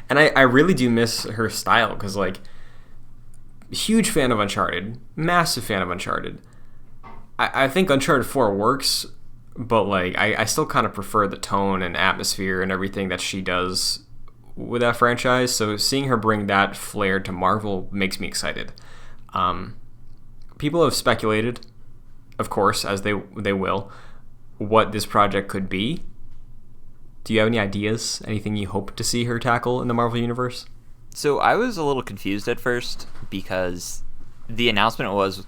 And I really do miss her style, because like, huge fan of Uncharted, massive fan of Uncharted. I think Uncharted 4 works, but like I still kind of prefer the tone and atmosphere and everything that she does with that franchise. So seeing her bring that flair to Marvel makes me excited. People have speculated, of course, as they will, what this project could be. Do you have any ideas? Anything you hope to see her tackle in the Marvel Universe? So I was a little confused at first, because the announcement was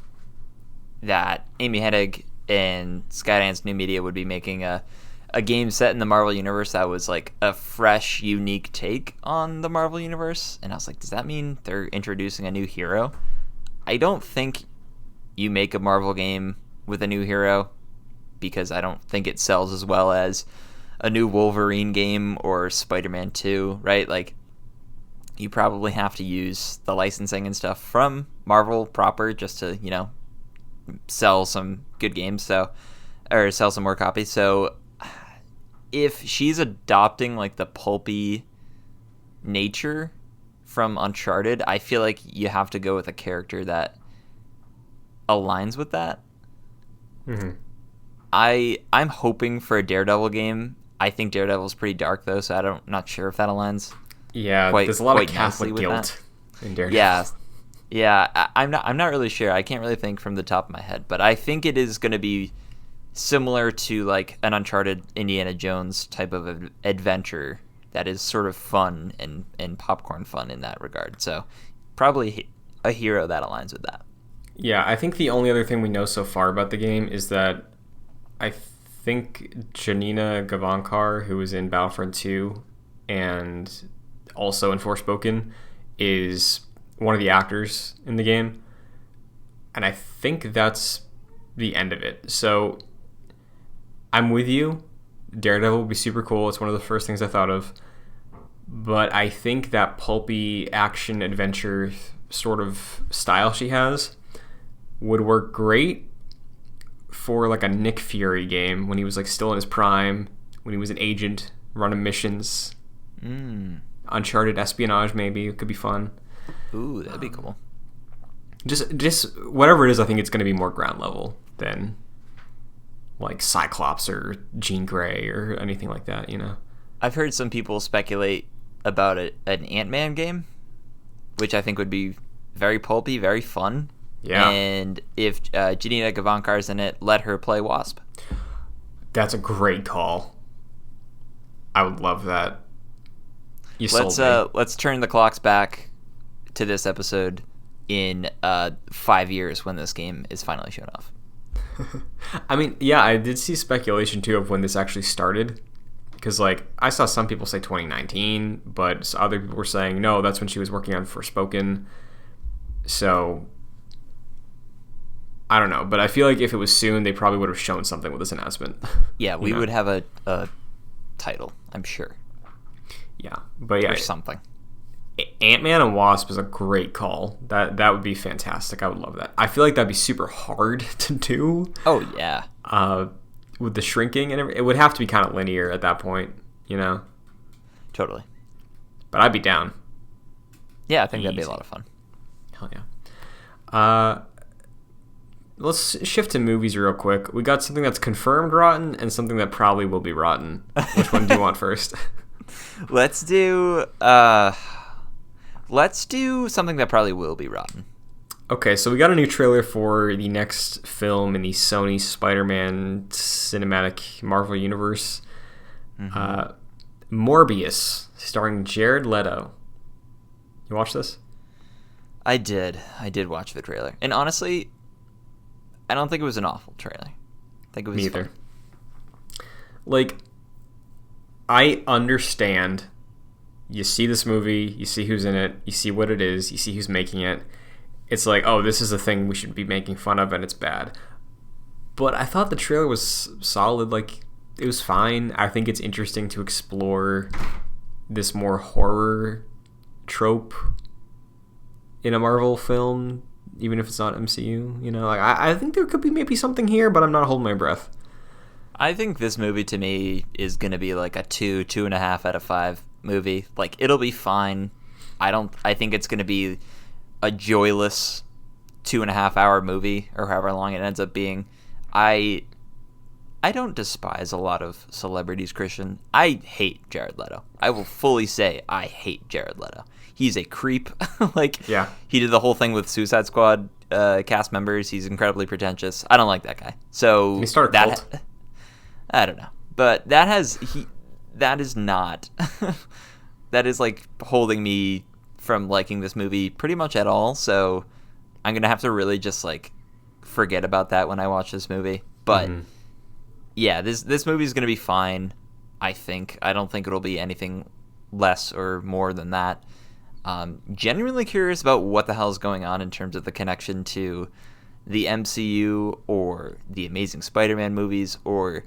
that Amy Hennig and Skydance New Media would be making a game set in the Marvel Universe that was like a fresh, unique take on the Marvel Universe. And I was like, does that mean they're introducing a new hero? I don't think you make a Marvel game with a new hero, because I don't think it sells as well as a new Wolverine game or Spider-Man 2, right? Like, you probably have to use the licensing and stuff from Marvel proper just to, sell some good games, or sell some more copies. So if she's adopting like the pulpy nature from Uncharted, I feel like you have to go with a character that aligns with that. Mm-hmm. I'm hoping for a Daredevil game. I think Daredevil's pretty dark though, so I'm not sure if that aligns. Yeah, there's a lot of Catholic guilt in Daredevil. Yeah. I'm not really sure. I can't really think from the top of my head, but I think it is going to be similar to like an Uncharted Indiana Jones type of adventure that is sort of fun and popcorn fun in that regard. So probably a hero that aligns with that. Yeah, I think the only other thing we know so far about the game is that I think Janina Gavankar, who was in Battlefront 2 and also in Forspoken, is one of the actors in the game. And I think that's the end of it. So I'm with you. Daredevil would be super cool. It's one of the first things I thought of. But I think that pulpy action adventure sort of style she has would work great for like a Nick Fury game when he was like still in his prime, when he was an agent running missions. Uncharted espionage, maybe. It could be fun. Ooh, that'd be cool. Just whatever it is, I think it's going to be more ground level than like Cyclops or Jean Grey or anything like that, you know? I've heard some people speculate about an Ant-Man game, which I think would be very pulpy, very fun. Yeah. And if Janina Gavankar's in it, let her play Wasp. That's a great call. I would love that. Let's turn the clocks back to this episode in 5 years when this game is finally shown off. I mean, yeah, I did see speculation too of when this actually started, because like I saw some people say 2019, but other people were saying no, that's when she was working on Forspoken. So I don't know, but I feel like if it was soon, they probably would have shown something with this announcement. Yeah, we would have a title, I'm sure. Yeah, but yeah, or something. Ant-Man and Wasp is a great call. That would be fantastic. I would love that. I feel like that'd be super hard to do. Oh yeah. With the shrinking and everything, it would have to be kind of linear at that point, you know. Totally. But I'd be down. Yeah, I think that'd be a lot of fun. Hell yeah. Let's shift to movies real quick. We got something that's confirmed rotten and something that probably will be rotten. Which one do you want first? Let's do something that probably will be rotten. Okay, so we got a new trailer for the next film in the Sony Spider-Man cinematic Marvel universe. Morbius, starring Jared Leto. You watch this? I did watch the trailer. And honestly, I don't think it was an awful trailer. I think it was Neither. fun. Like, I understand. You see this movie, you see who's in it, you see what it is, you see who's making it. It's like, oh, this is a thing we should be making fun of, and it's bad. But I thought the trailer was solid. Like, it was fine. I think it's interesting to explore this more horror trope in a Marvel film, even if it's not MCU. You know, like I think there could be maybe something here, but I'm not holding my breath. I think this movie to me is gonna be like a 2.5 out of 5 movie. Like, it'll be fine. I think it's gonna be a joyless 2.5 hour movie, or however long it ends up being. I don't despise a lot of celebrities, Christian. I hate Jared Leto. I will fully say I hate Jared Leto. He's a creep. Like, yeah, he did the whole thing with Suicide Squad cast members. He's incredibly pretentious. I don't like that guy. So he started a cult. I don't know, but that is not that is like holding me from liking this movie pretty much at all. So I'm gonna have to really just like forget about that when I watch this movie. But yeah, this movie is gonna be fine. I think. I don't think it'll be anything less or more than that. Genuinely curious about what the hell is going on in terms of the connection to the MCU or the Amazing Spider-Man movies or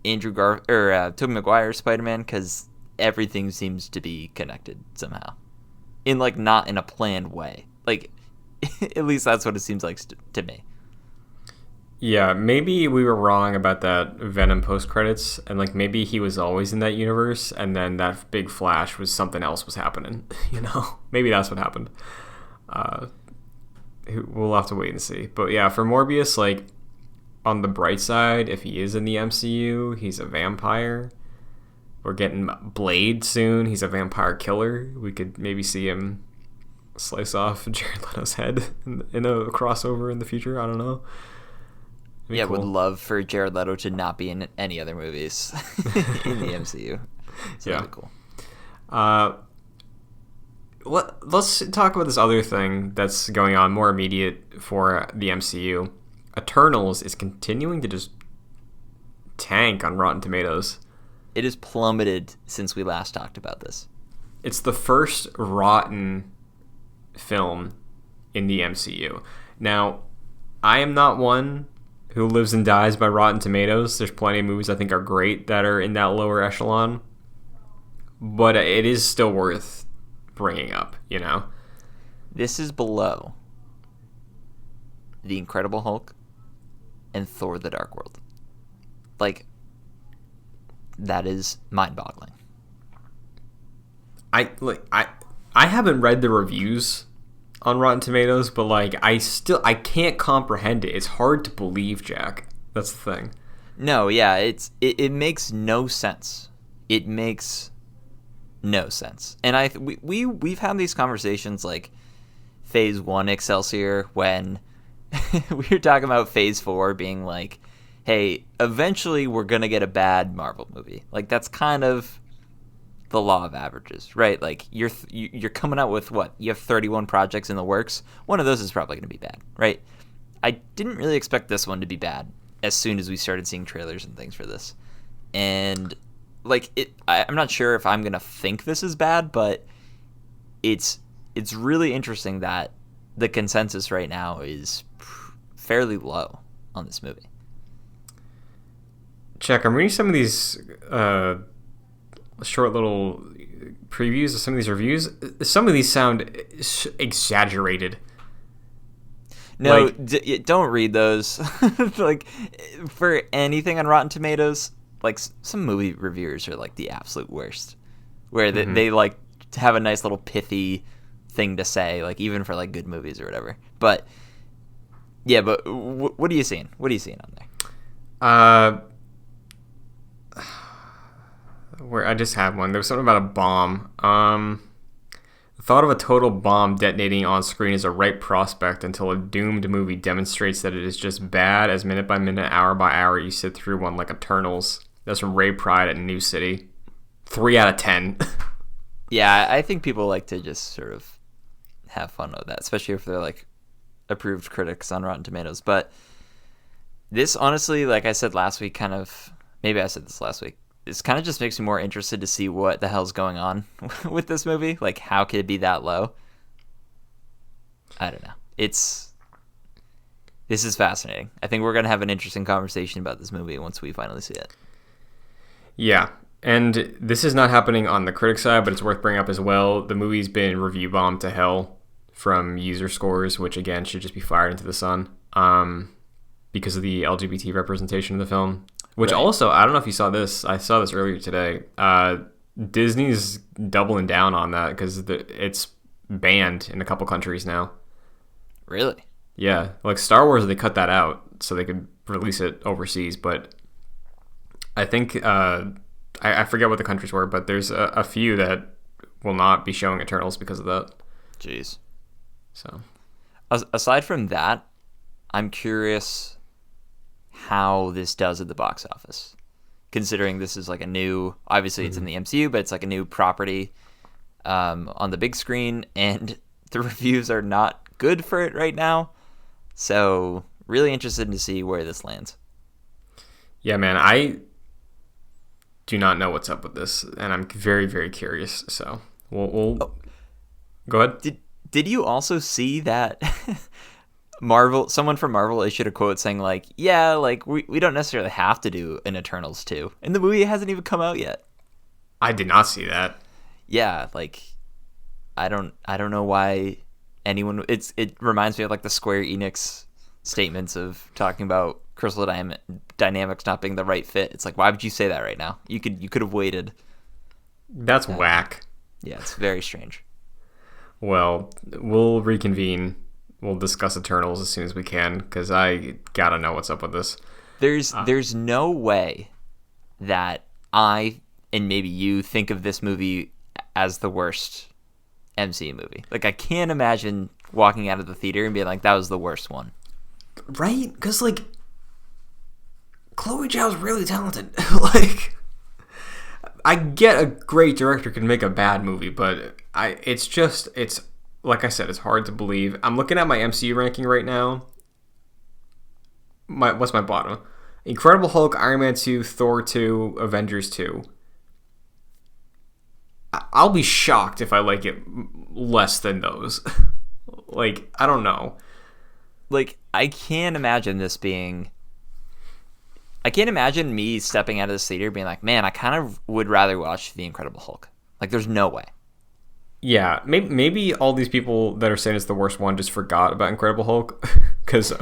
Tobey Maguire's Spider-Man, because everything seems to be connected somehow, in like not in a planned way. Like, at least that's what it seems like to me. Yeah, maybe we were wrong about that Venom post-credits, and like maybe he was always in that universe, and then that big flash was something else was happening. You know, maybe that's what happened. We'll have to wait and see. But yeah, for Morbius, like, on the bright side, if he is in the MCU, he's a vampire. We're getting Blade soon. He's a vampire killer. We could maybe see him slice off Jared Leto's head in a crossover in the future. I don't know. Yeah, cool. Would love for Jared Leto to not be in any other movies in the MCU. So yeah. that'd be cool. let's talk about this other thing that's going on, more immediate for the MCU. Eternals is continuing to just tank on Rotten Tomatoes. It has plummeted since we last talked about this. It's the first rotten film in the MCU. Now, I am not one who lives and dies by Rotten Tomatoes. There's plenty of movies I think are great that are in that lower echelon. But it is still worth bringing up, you know? This is below The Incredible Hulk and Thor: The Dark World. Like, that is mind-boggling. I haven't read the reviews on Rotten Tomatoes, but like I can't comprehend it. It's hard to believe, Jack. That's the thing. No, yeah, it makes no sense. It makes no sense. And we've had these conversations like Phase 1 Excelsior when we were talking about Phase 4 being like, hey, eventually we're going to get a bad Marvel movie. Like, that's kind of the law of averages, right? Like, you're coming out with what? You have 31 projects in the works. One of those is probably going to be bad, right? I didn't really expect this one to be bad as soon as we started seeing trailers and things for this. And, like, I'm not sure if I'm going to think this is bad, but it's really interesting that the consensus right now is fairly low on this movie. Check. I'm reading some of these short little previews of some of these reviews. Some of these sound exaggerated. No, don't read those. Like, for anything on Rotten Tomatoes, like, some movie reviewers are like the absolute worst, where they like have a nice little pithy thing to say, like, even for like good movies or whatever. But yeah, but what are you seeing? What are you seeing on there? Where I just had one. There was something about a bomb. The thought of a total bomb detonating on screen is a ripe prospect until a doomed movie demonstrates that it is just bad as minute by minute, hour by hour, you sit through one like Eternals. That's from Ray Pride at New City. 3 out of 10. Yeah, I think people like to just sort of have fun with that, especially if they're like approved critics on Rotten Tomatoes. But this, honestly, like I said last week, maybe I said this last week, this kind of just makes me more interested to see what the hell's going on with this movie. Like, how could it be that low? I don't know. This is fascinating. I think we're going to have an interesting conversation about this movie once we finally see it. Yeah, and this is not happening on the critic side, but it's worth bringing up as well. The movie's been review bombed to hell from user scores, which again should just be fired into the sun because of the LGBT representation of the film. Which right. Also, I don't know if you saw this. I saw this earlier today. Disney's doubling down on that because it's banned in a couple countries now. Really? Yeah. Like Star Wars, they cut that out so they could release it overseas. But I think, I forget what the countries were, but there's a few that will not be showing Eternals because of that. Jeez. So, aside from that, I'm curious how this does at the box office, considering this is like a new, obviously it's in the MCU, but it's like a new property on the big screen, and the reviews are not good for it right now. So really interested to see where this lands. Yeah, man, I do not know what's up with this, and I'm very, very curious. So we'll go ahead. Did you also see that someone from Marvel issued a quote saying like, yeah, like we don't necessarily have to do an Eternals 2, and the movie hasn't even come out yet. I did not see that. Yeah, like I don't know why anyone. It reminds me of like the Square Enix statements of talking about Crystal Dynamics not being the right fit. It's like, why would you say that right now? You could have waited. That's whack. Yeah, it's very strange. Well, we'll reconvene. We'll discuss Eternals as soon as we can, because I gotta know what's up with this. There's no way that I and maybe you think of this movie as the worst MCU movie. Like, I can't imagine walking out of the theater and being like, that was the worst one. Right? Because, like, Chloe Zhao's really talented. Like, I get a great director can make a bad movie, but it's like I said, it's hard to believe. I'm looking at my MCU ranking right now. What's my bottom? Incredible Hulk, Iron Man 2, Thor 2, Avengers 2. I'll be shocked if I like it less than those. Like, I don't know. Like, I can't imagine me stepping out of the theater being like, man, I kind of would rather watch The Incredible Hulk. Like, there's no way. Yeah, maybe all these people that are saying it's the worst one just forgot about Incredible Hulk because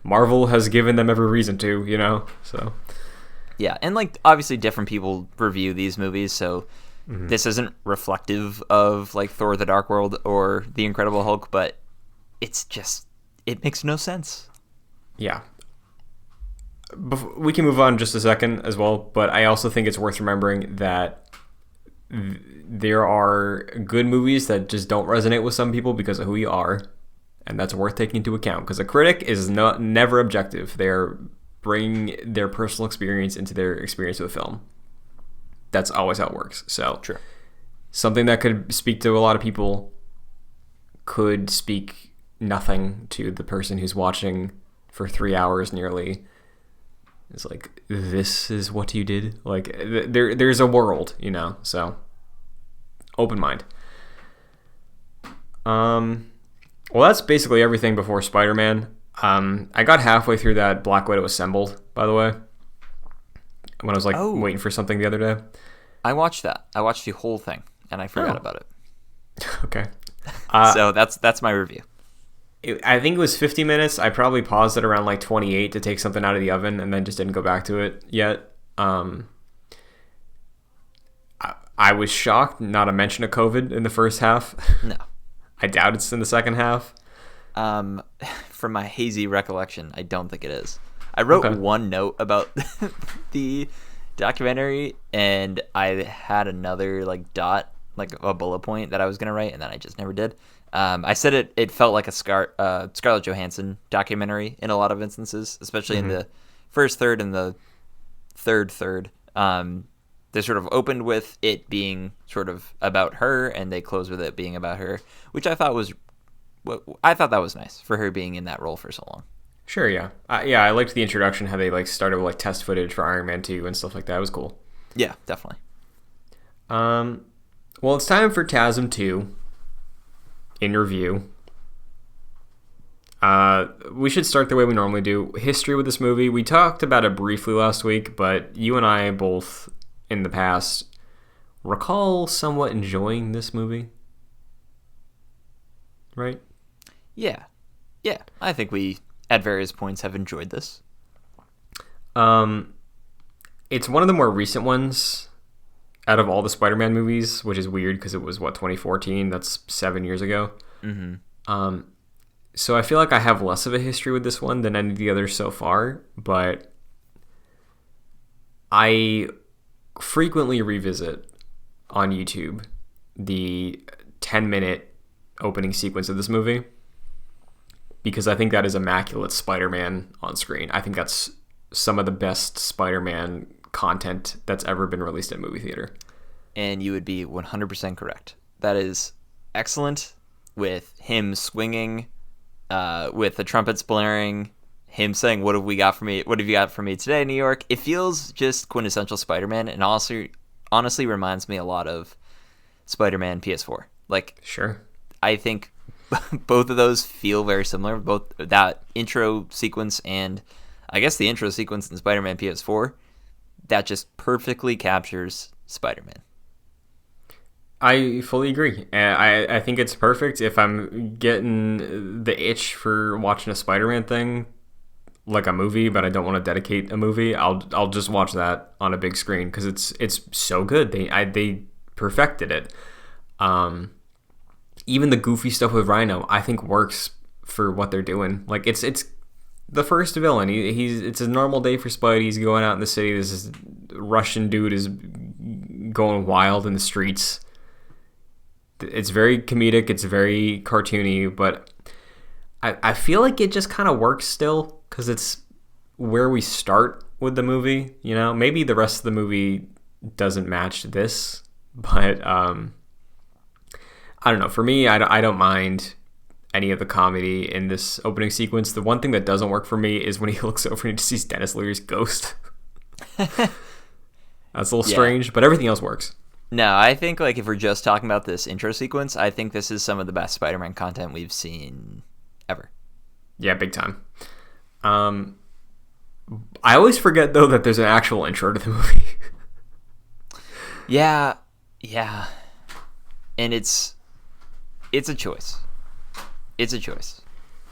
Marvel has given them every reason to, you know. So yeah, and like obviously different people review these movies, so this isn't reflective of like Thor: The Dark World or The Incredible Hulk, but it makes no sense. Yeah. We can move on in just a second as well, but I also think it's worth remembering that there are good movies that just don't resonate with some people because of who you are, and that's worth taking into account because a critic is never objective. They're bringing their personal experience into their experience of the film. That's always how it works. So true. Something that could speak to a lot of people could speak nothing to the person who's watching for 3 hours nearly. It's like, this is what you did. Like, there's a world, you know. So, open mind. Well, that's basically everything before Spider-Man. I got halfway through that Black Widow Assembled, by the way, when I was waiting for something the other day. I watched that. I watched the whole thing, and I forgot about it. Okay. So that's my review. I think it was 50 minutes. I probably paused it around like 28 to take something out of the oven and then just didn't go back to it yet. I was shocked not a mention of COVID in the first half. No. I doubt it's in the second half. From my hazy recollection, I don't think it is. I wrote one note about the documentary, and I had another dot, like a bullet point that I was going to write, and then I just never did. I said it felt like a Scarlett Johansson documentary in a lot of instances, especially in the first third and the third. They sort of opened with it being sort of about her, and they closed with it being about her, which I thought that was nice for her being in that role for so long. Sure, yeah. I liked the introduction, how they started with test footage for Iron Man 2 and stuff like that. It was cool. Yeah, definitely. Well, it's time for TASM 2 in review. We should start the way we normally do. History with this movie. We talked about it briefly last week, but you and I both in the past recall somewhat enjoying this movie. Right? Yeah. I think we, at various points, have enjoyed this. It's one of the more recent ones out of all the Spider-Man movies, which is weird because it was, 2014? That's 7 years ago. Mm-hmm. So I feel like I have less of a history with this one than any of the others so far, but I frequently revisit on YouTube the 10-minute opening sequence of this movie because I think that is immaculate Spider-Man on screen. I think that's some of the best Spider-Man content that's ever been released at movie theater. And you would be 100% correct. That is excellent, with him swinging, with the trumpets blaring, him saying, what have you got for me today, New York? It feels just quintessential Spider-Man, and honestly reminds me a lot of Spider-Man PS4. Sure. I think both of those feel very similar, both that intro sequence and I guess the intro sequence in Spider-Man PS4, that just perfectly captures Spider-Man. I fully agree. I think it's perfect. If I'm getting the itch for watching a Spider-Man thing, like a movie, but I don't want to dedicate a movie, I'll just watch that on a big screen because it's so good. They perfected it. Even the goofy stuff with Rhino, I think works for what they're doing. It's the first villain. It's a normal day for Spidey. He's going out in the city. This Russian dude is going wild in the streets. It's very comedic. It's very cartoony, but I feel like it just kind of works still because it's where we start with the movie. You know, maybe the rest of the movie doesn't match this, but I don't know. For me, I don't mind any of the comedy in this opening sequence. The one thing that doesn't work for me is when he looks over and he just sees Dennis Leary's ghost. That's a little strange, but everything else works. No, I think like if we're just talking about this intro sequence, I think this is some of the best Spider-Man content we've seen ever. Yeah, big time. I always forget though that there's an actual intro to the movie. Yeah, and it's a choice. It's a choice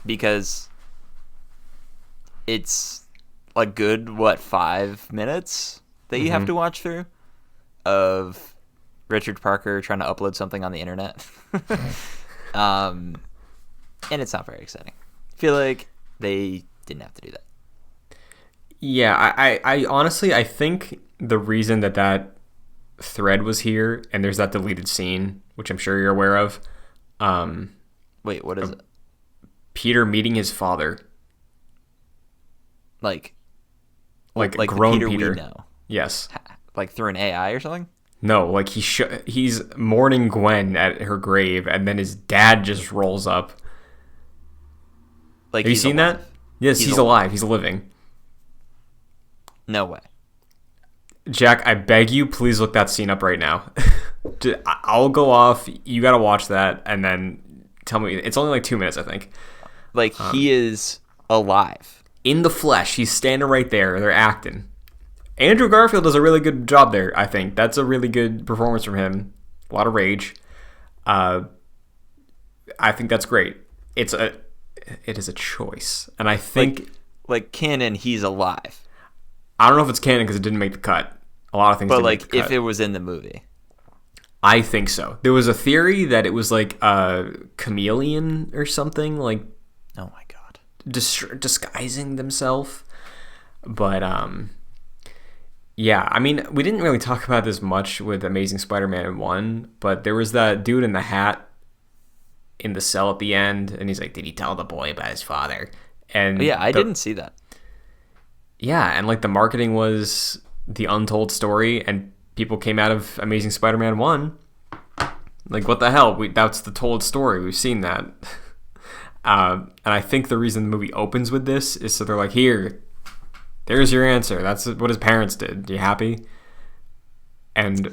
because it's a good 5 minutes that you have to watch through of Richard Parker trying to upload something on the internet. And it's not very exciting. I feel like they didn't have to do that. Yeah, I honestly, I think the reason that thread was here, and there's that deleted scene, which I'm sure you're aware of. Wait, what is it? Peter meeting his father. Like grown the Peter. we know. Yes. Like through an AI or something? No, like he's mourning Gwen at her grave, and then his dad just rolls up. Like, have you seen alive. that? Yes, he's alive. He's living. No way. Jack, I beg you, please look that scene up right now. I'll go off. You got to watch that, and then tell me. It's only 2 minutes, I think. Like, he is alive. In the flesh. He's standing right there. They're acting. Andrew Garfield does a really good job there, I think. That's a really good performance from him. A lot of rage. I think that's great. It is a choice. And I think... Like canon, he's alive. I don't know if it's canon because it didn't make the cut. A lot of things didn't make the cut. If it was in the movie. I think so. There was a theory that it was like a chameleon or something. Like... Oh my god. Disguising themselves. But, yeah, I mean, we didn't really talk about this much with Amazing Spider-Man 1, but there was that dude in the hat in the cell at the end, and he's like, did he tell the boy about his father? And yeah, I didn't see that. Yeah, and the marketing was the untold story, and people came out of Amazing Spider-Man 1 like, what the hell? That's the told story. We've seen that. And I think the reason the movie opens with this is so they're like, here, there's your answer. That's what his parents did. You happy? And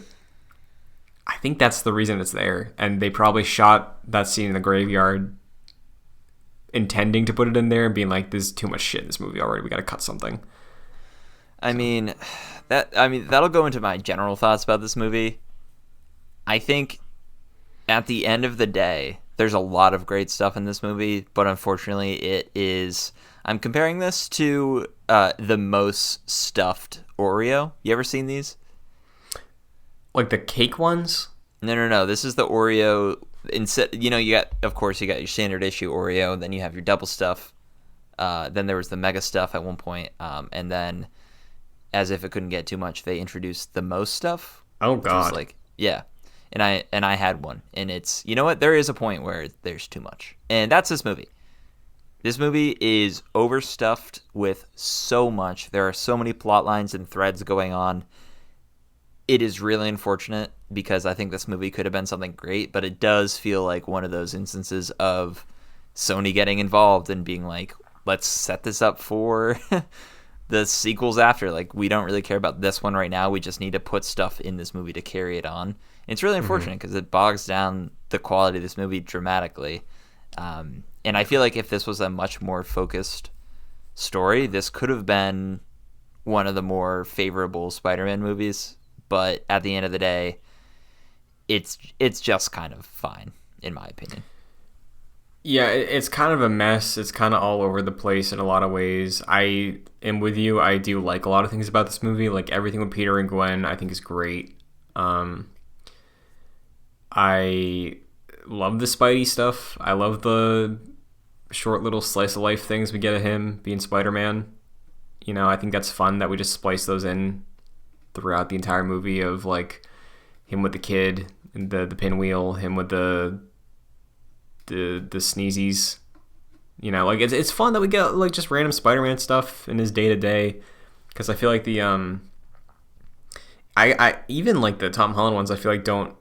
I think that's the reason it's there. And they probably shot that scene in the graveyard intending to put it in there and being like, there's too much shit in this movie already. We got to cut something. That'll go into my general thoughts about this movie. I think at the end of the day, there's a lot of great stuff in this movie, but unfortunately it is... I'm comparing this to the most stuffed Oreo. You ever seen these? Like the cake ones? No. This is the Oreo. Instead, you got your standard issue Oreo, then you have your double stuff. Then there was the mega stuff at one point, and then, as if it couldn't get too much, they introduced the most stuff. Oh God! Yeah. And I had one, and it's, you know what? There is a point where there's too much, and that's this movie. This movie is overstuffed with so much. There are so many plot lines and threads going on. It is really unfortunate because I think this movie could have been something great, but it does feel like one of those instances of Sony getting involved and being like, let's set this up for the sequels after. Like, we don't really care about this one right now. We just need to put stuff in this movie to carry it on. It's really unfortunate because it bogs down the quality of this movie dramatically. And I feel like if this was a much more focused story, this could have been one of the more favorable Spider-Man movies. But at the end of the day, it's just kind of fine, in my opinion. Yeah, it's kind of a mess. It's kind of all over the place in a lot of ways. I am with you. I do like a lot of things about this movie. Like everything with Peter and Gwen, I think is great. I love the Spidey stuff. I love the short little slice of life things we get of him being Spider-Man. I think that's fun that we just splice those in throughout the entire movie of like him with the kid and the pinwheel, him with the sneezies. It's fun that we get like just random Spider-Man stuff in his day-to-day, because I feel like the I even like the Tom Holland ones I feel like don't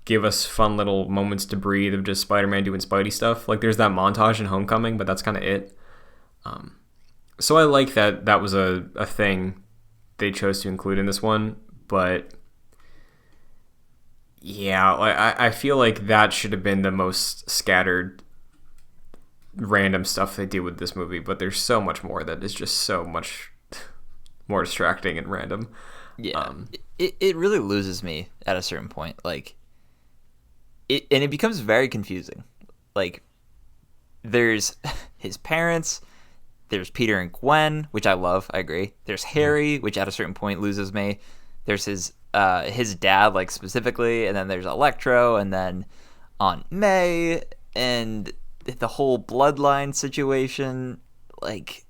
give us fun little moments to breathe of just Spider-Man doing Spidey stuff. Like there's that montage in Homecoming, but that's kind of it. So I like that was a thing they chose to include in this one, but yeah, I feel like that should have been the most scattered random stuff they do with this movie, but there's so much more that is just so much more distracting and random. Yeah, it really loses me at a certain point. Like, it becomes very confusing. Like, there's his parents, there's Peter and Gwen, which I love, I agree. There's Harry, which at a certain point loses me. There's his dad, like, specifically, and then there's Electro, and then Aunt May, and the whole bloodline situation. Like,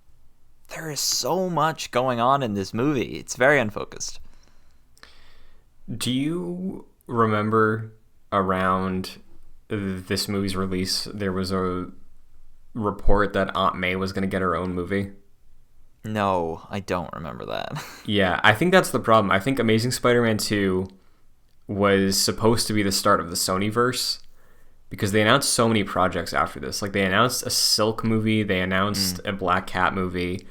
there is so much going on in this movie. It's very unfocused. Do you remember around this movie's release, there was a report that Aunt May was going to get her own movie? No, I don't remember that. Yeah, I think that's the problem. I think Amazing Spider-Man 2 was supposed to be the start of the Sonyverse because they announced so many projects after this. Like, they announced a Silk movie, they announced a Black Cat movie.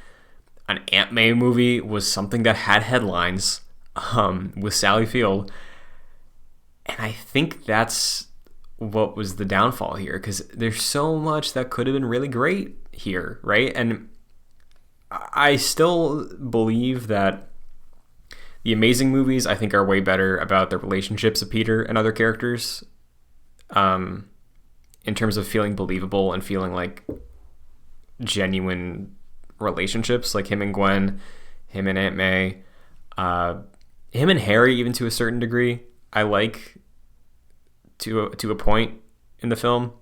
An Aunt May movie was something that had headlines with Sally Field. And I think that's what was the downfall here, because there's so much that could have been really great here, right? And I still believe that the Amazing movies, I think, are way better about the relationships of Peter and other characters, in terms of feeling believable and feeling like genuine relationships, like him and Gwen, him and Aunt May, him and Harry, even to a certain degree, I like to a point in the film.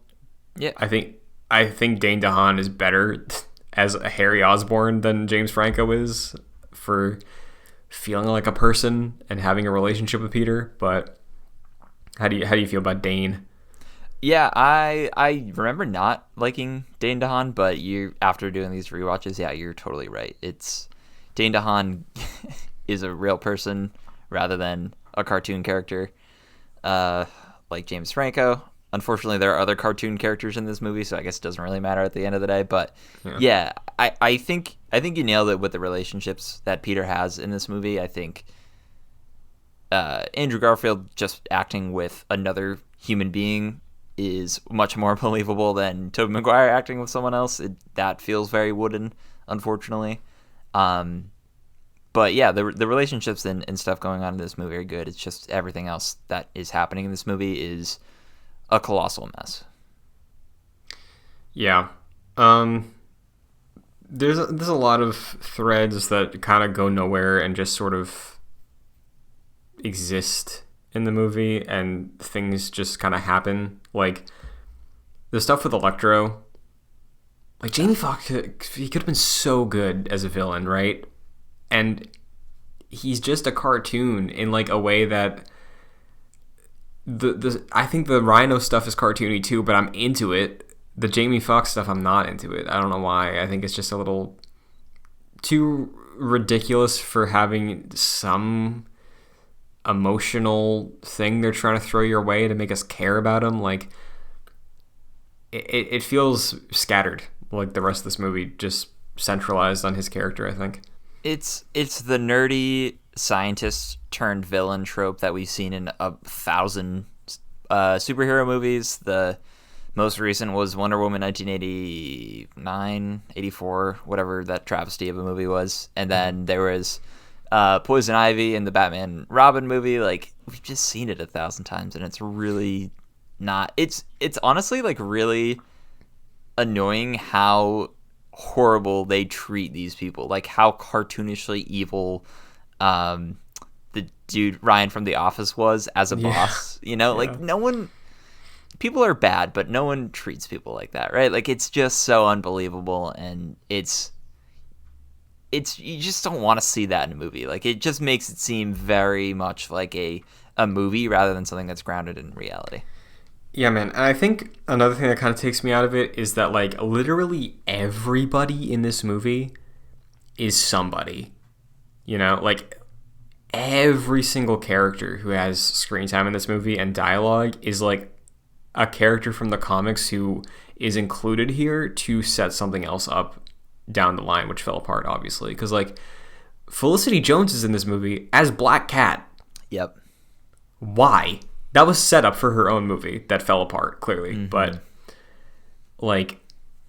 Yeah, I think Dane DeHaan is better as a Harry Osborn than James Franco is for feeling like a person and having a relationship with Peter. But how do you feel about Dane? Yeah, I remember not liking Dane DeHaan, but after doing these rewatches, yeah, you're totally right. It's Dane DeHaan is a real person rather than a cartoon character, like James Franco. Unfortunately, there are other cartoon characters in this movie, so I guess it doesn't really matter at the end of the day. But yeah, I think you nailed it with the relationships that Peter has in this movie. I think Andrew Garfield just acting with another human being is much more believable than Tobey Maguire acting with someone else. That feels very wooden, unfortunately. But yeah, the relationships and stuff going on in this movie are good. It's just everything else that is happening in this movie is a colossal mess. Yeah. There's a lot of threads that kind of go nowhere and just sort of exist in the movie, and things just kind of happen. Like the stuff with Electro, like Jamie Foxx, he could have been so good as a villain, right? And he's just a cartoon in like a way that I think the Rhino stuff is cartoony too, but I'm into it. The Jamie Foxx stuff, I'm not into it. I don't know why. I think it's just a little too ridiculous for having some emotional thing they're trying to throw your way to make us care about him. Like it feels scattered, like the rest of this movie, just centralized on his character, I think. It's the nerdy scientist turned villain trope that we've seen in 1,000 superhero movies. The most recent was Wonder Woman 1989, 84, whatever that travesty of a movie was. And then there was Poison Ivy in the Batman Robin movie. Like, we've just seen it 1,000 times, and it's really not. It's honestly like really annoying how horrible they treat these people. Like how cartoonishly evil the dude Ryan from The Office was as a boss. You know, like no one. People are bad, but no one treats people like that, right? Like it's just so unbelievable, and it's you just don't want to see that in a movie. Like it just makes it seem very much like a movie rather than something that's grounded in reality. Yeah, man. And I think another thing that kind of takes me out of it is that like literally everybody in this movie is somebody. You know, like every single character who has screen time in this movie and dialogue is like a character from the comics who is included here to set something else up down the line, which fell apart, obviously. Because, like, Felicity Jones is in this movie as Black Cat. Yep. Why? That was set up for her own movie that fell apart, clearly. Mm-hmm. But, like,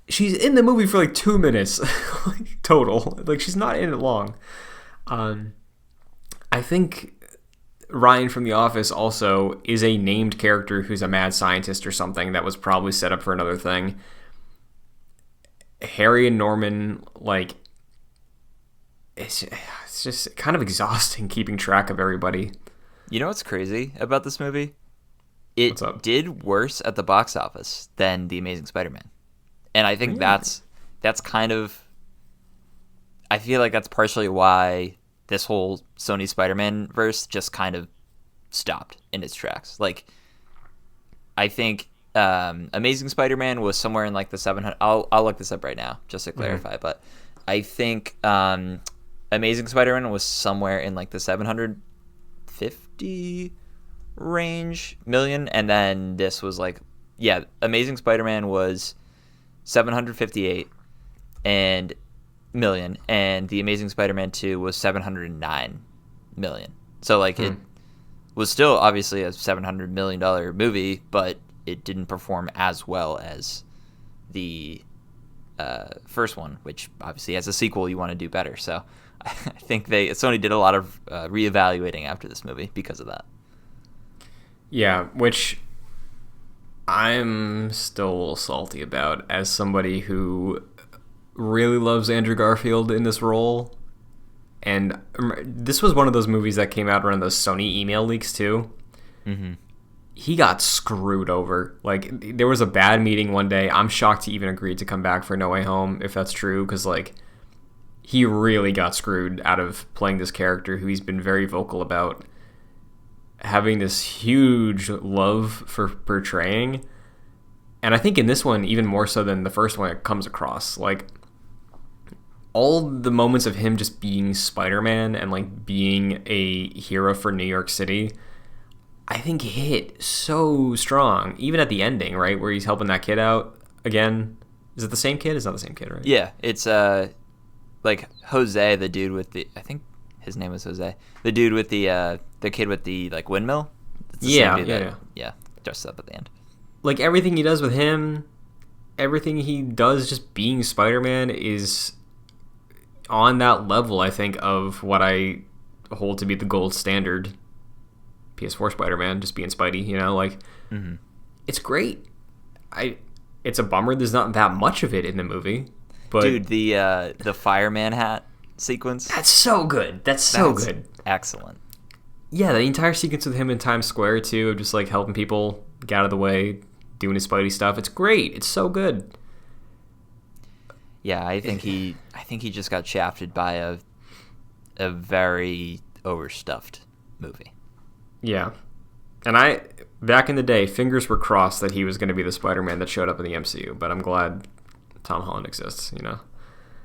she's in the movie for, like, 2 minutes total. Like, she's not in it long. I think Ryan from The Office also is a named character who's a mad scientist or something that was probably set up for another thing. Harry and Norman, like, it's just kind of exhausting keeping track of everybody. You know what's crazy about this movie? It did worse at the box office than The Amazing Spider-Man. And I think that's kind of... I feel like that's partially why this whole Sony Spider-Man verse just kind of stopped in its tracks. Like, I think Amazing Spider-Man was somewhere in like the 700... I'll look this up right now just to clarify, but I think Amazing Spider-Man was somewhere in like the 750 range million, and then this was like, Amazing Spider-Man was 758 and million, and The Amazing Spider-Man 2 was 709 million. So like it was still obviously a $700 million movie, but it didn't perform as well as the first one, which obviously as a sequel you want to do better. So I think Sony did a lot of reevaluating after this movie because of that. Yeah, which I'm still a little salty about as somebody who really loves Andrew Garfield in this role. And this was one of those movies that came out around those Sony email leaks too. Mm-hmm. He got screwed over. Like, there was a bad meeting one day. I'm shocked he even agreed to come back for No Way Home, if that's true, because, like, he really got screwed out of playing this character who he's been very vocal about having this huge love for portraying. And I think in this one, even more so than the first one, it comes across. Like, all the moments of him just being Spider-Man and, like, being a hero for New York City, I think hit so strong. Even at the ending, right, where he's helping that kid out again. Is it the same kid? It's not the same kid, right? Yeah, it's like Jose, the dude with the... I think his name was Jose. The dude with the kid with the, like, windmill? Yeah. Dressed up at the end. Like, everything he does with him, everything he does just being Spider-Man is on that level, I think, of what I hold to be the gold standard PS4 Spider-Man, just being Spidey, you know? Like, It's great. It's a bummer there's not that much of it in the movie. But dude, the fireman hat sequence. That's so good. That's so good. Excellent. Yeah, the entire sequence with him in Times Square too, of just like helping people get out of the way, doing his Spidey stuff. It's great. It's so good. Yeah, I think he just got shafted by a very overstuffed movie. Yeah. And back in the day, fingers were crossed that he was going to be the Spider-Man that showed up in the MCU, but I'm glad Tom Holland exists, you know?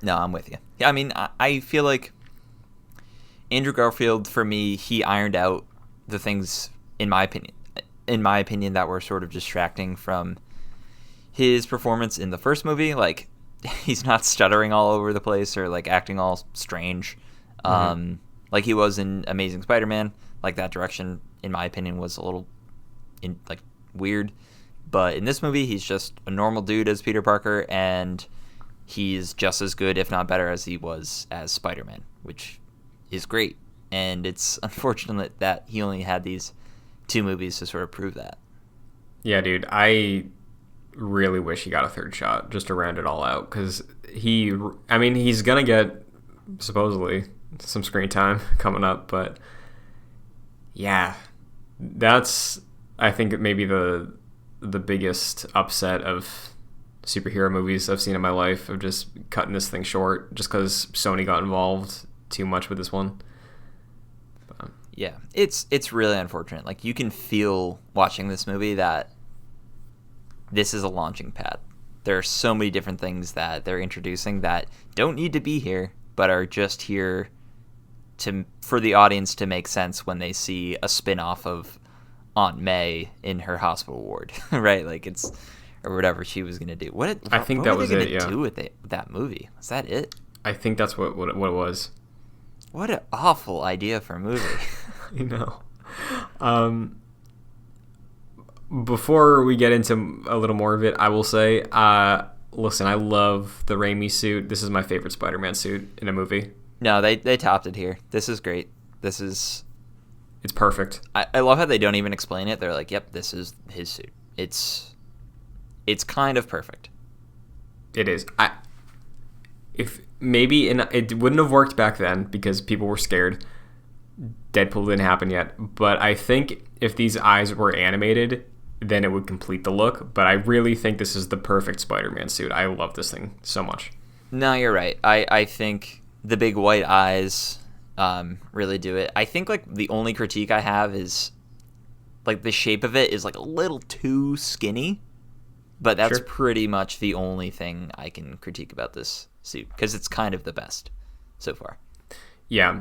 No, I'm with you. Yeah, I mean, I feel like Andrew Garfield, for me, he ironed out the things, in my opinion, that were sort of distracting from his performance in the first movie. Like, he's not stuttering all over the place or, like, acting all strange. Like he was in Amazing Spider-Man. Like, that direction, in my opinion, was a little, weird. But in this movie, he's just a normal dude as Peter Parker, and he's just as good, if not better, as he was as Spider-Man, which is great. And it's unfortunate that he only had these 2 movies to sort of prove that. Yeah, dude, I really wish he got a third shot just to round it all out, because he's going to get, supposedly, some screen time coming up, but yeah, that's, I think, maybe the biggest upset of superhero movies I've seen in my life, of just cutting this thing short just because Sony got involved too much with this one. Yeah, it's really unfortunate. Like, you can feel watching this movie that this is a launching pad. There are so many different things that they're introducing that don't need to be here, but are just here for the audience to make sense when they see a spin-off of Aunt May in her hospital ward, right? Like it's or whatever she was gonna do. I think what that were was they it. gonna Yeah, do with that movie? Was that it? I think that's what it was. What an awful idea for a movie. You know. Before we get into a little more of it, I will say, listen, I love the Raimi suit. This is my favorite Spider-Man suit in a movie. No, they topped it here. This is great. It's perfect. I love how they don't even explain it. They're like, "Yep, this is his suit." It's kind of perfect. It is. If maybe it wouldn't have worked back then because people were scared. Deadpool didn't happen yet, but I think if these eyes were animated, then it would complete the look. But I really think this is the perfect Spider-Man suit. I love this thing so much. No, you're right. I think the big white eyes really do it. I think like the only critique I have is like the shape of it is like a little too skinny, but that's pretty much the only thing I can critique about this suit because it's kind of the best so far. Yeah.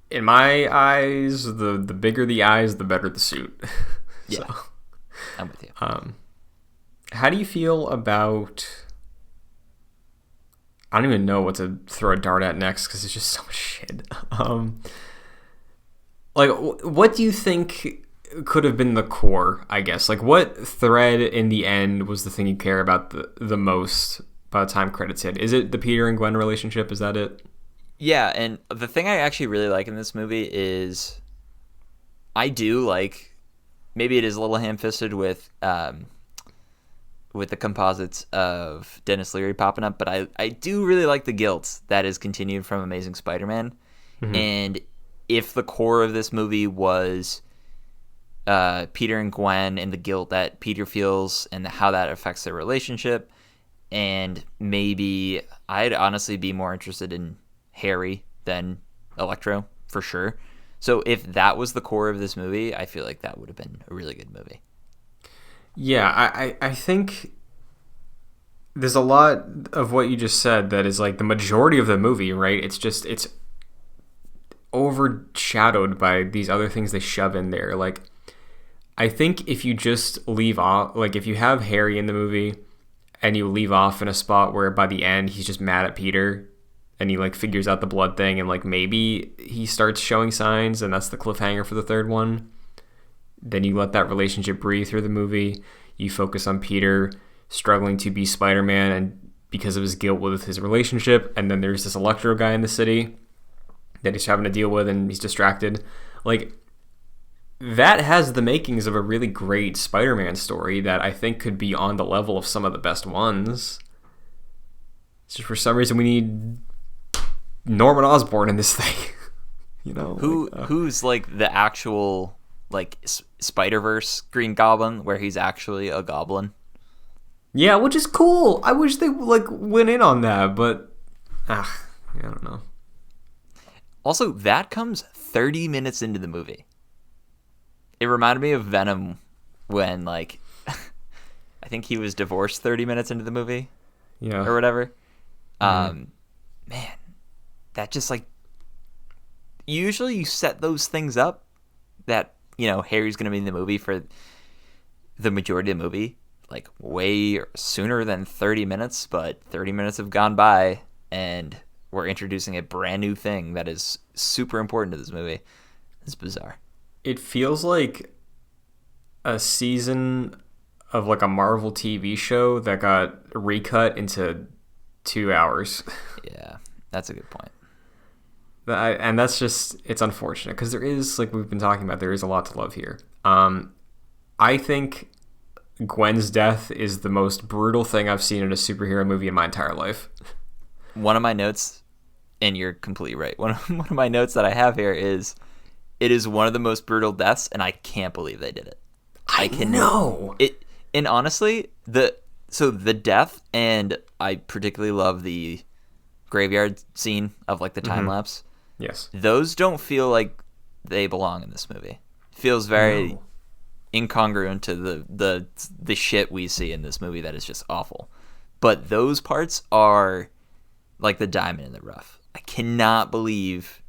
In my eyes, the bigger the eyes, the better the suit. So, yeah, I'm with you. How do you feel about... I don't even know what to throw a dart at next because it's just so much shit. Like, what do you think could have been the core, I guess? Like, what thread in the end was the thing you care about the most by the time credits hit? Is it the Peter and Gwen relationship? Is that it? Yeah, and the thing I actually really like in this movie is I do like, maybe it is a little ham-fisted with the composites of Dennis Leary popping up, but I do really like the guilt that is continued from Amazing Spider-Man. Mm-hmm. And if the core of this movie was Peter and Gwen and the guilt that Peter feels and how that affects their relationship, and maybe I'd honestly be more interested in Harry than Electro, for sure. So if that was the core of this movie, I feel like that would have been a really good movie. Yeah, I think there's a lot of what you just said that is like the majority of the movie, right? It's overshadowed by these other things they shove in there. Like, I think if you just leave off, like if you have Harry in the movie and you leave off in a spot where by the end he's just mad at Peter and he like figures out the blood thing and like maybe he starts showing signs and that's the cliffhanger for the third one, then you let that relationship breathe through the movie. You focus on Peter struggling to be Spider-Man and because of his guilt with his relationship, and then there's this Electro guy in the city that he's having to deal with and he's distracted. Like, that has the makings of a really great Spider-Man story that I think could be on the level of some of the best ones. It's just for some reason we need Norman Osborn in this thing. You know, who's like the actual like Spider-Verse Green Goblin, where he's actually a goblin. Yeah, which is cool. I wish they like went in on that, but I don't know. Also, that comes 30 minutes into the movie. It reminded me of Venom when like I think he was divorced 30 minutes into the movie. Yeah. Or whatever. Man, that just like usually you set those things up that, you know, Harry's going to be in the movie for the majority of the movie, like way sooner than 30 minutes, but 30 minutes have gone by and we're introducing a brand new thing that is super important to this movie. It's bizarre. It feels like a season of like a Marvel TV show that got recut into 2 hours. Yeah, that's a good point. And that's just, it's unfortunate because there is, like we've been talking about, there is a lot to love here. I think Gwen's death is the most brutal thing I've seen in a superhero movie in my entire life. One of my notes, and you're completely right, one of my notes that I have here is, it is one of the most brutal deaths, and I can't believe they did it. I know. And honestly, the death, and I particularly love the graveyard scene of like the time lapse. Yes. Those don't feel like they belong in this movie. It feels very incongruent to the shit we see in this movie that is just awful. But those parts are like the diamond in the rough. I cannot believe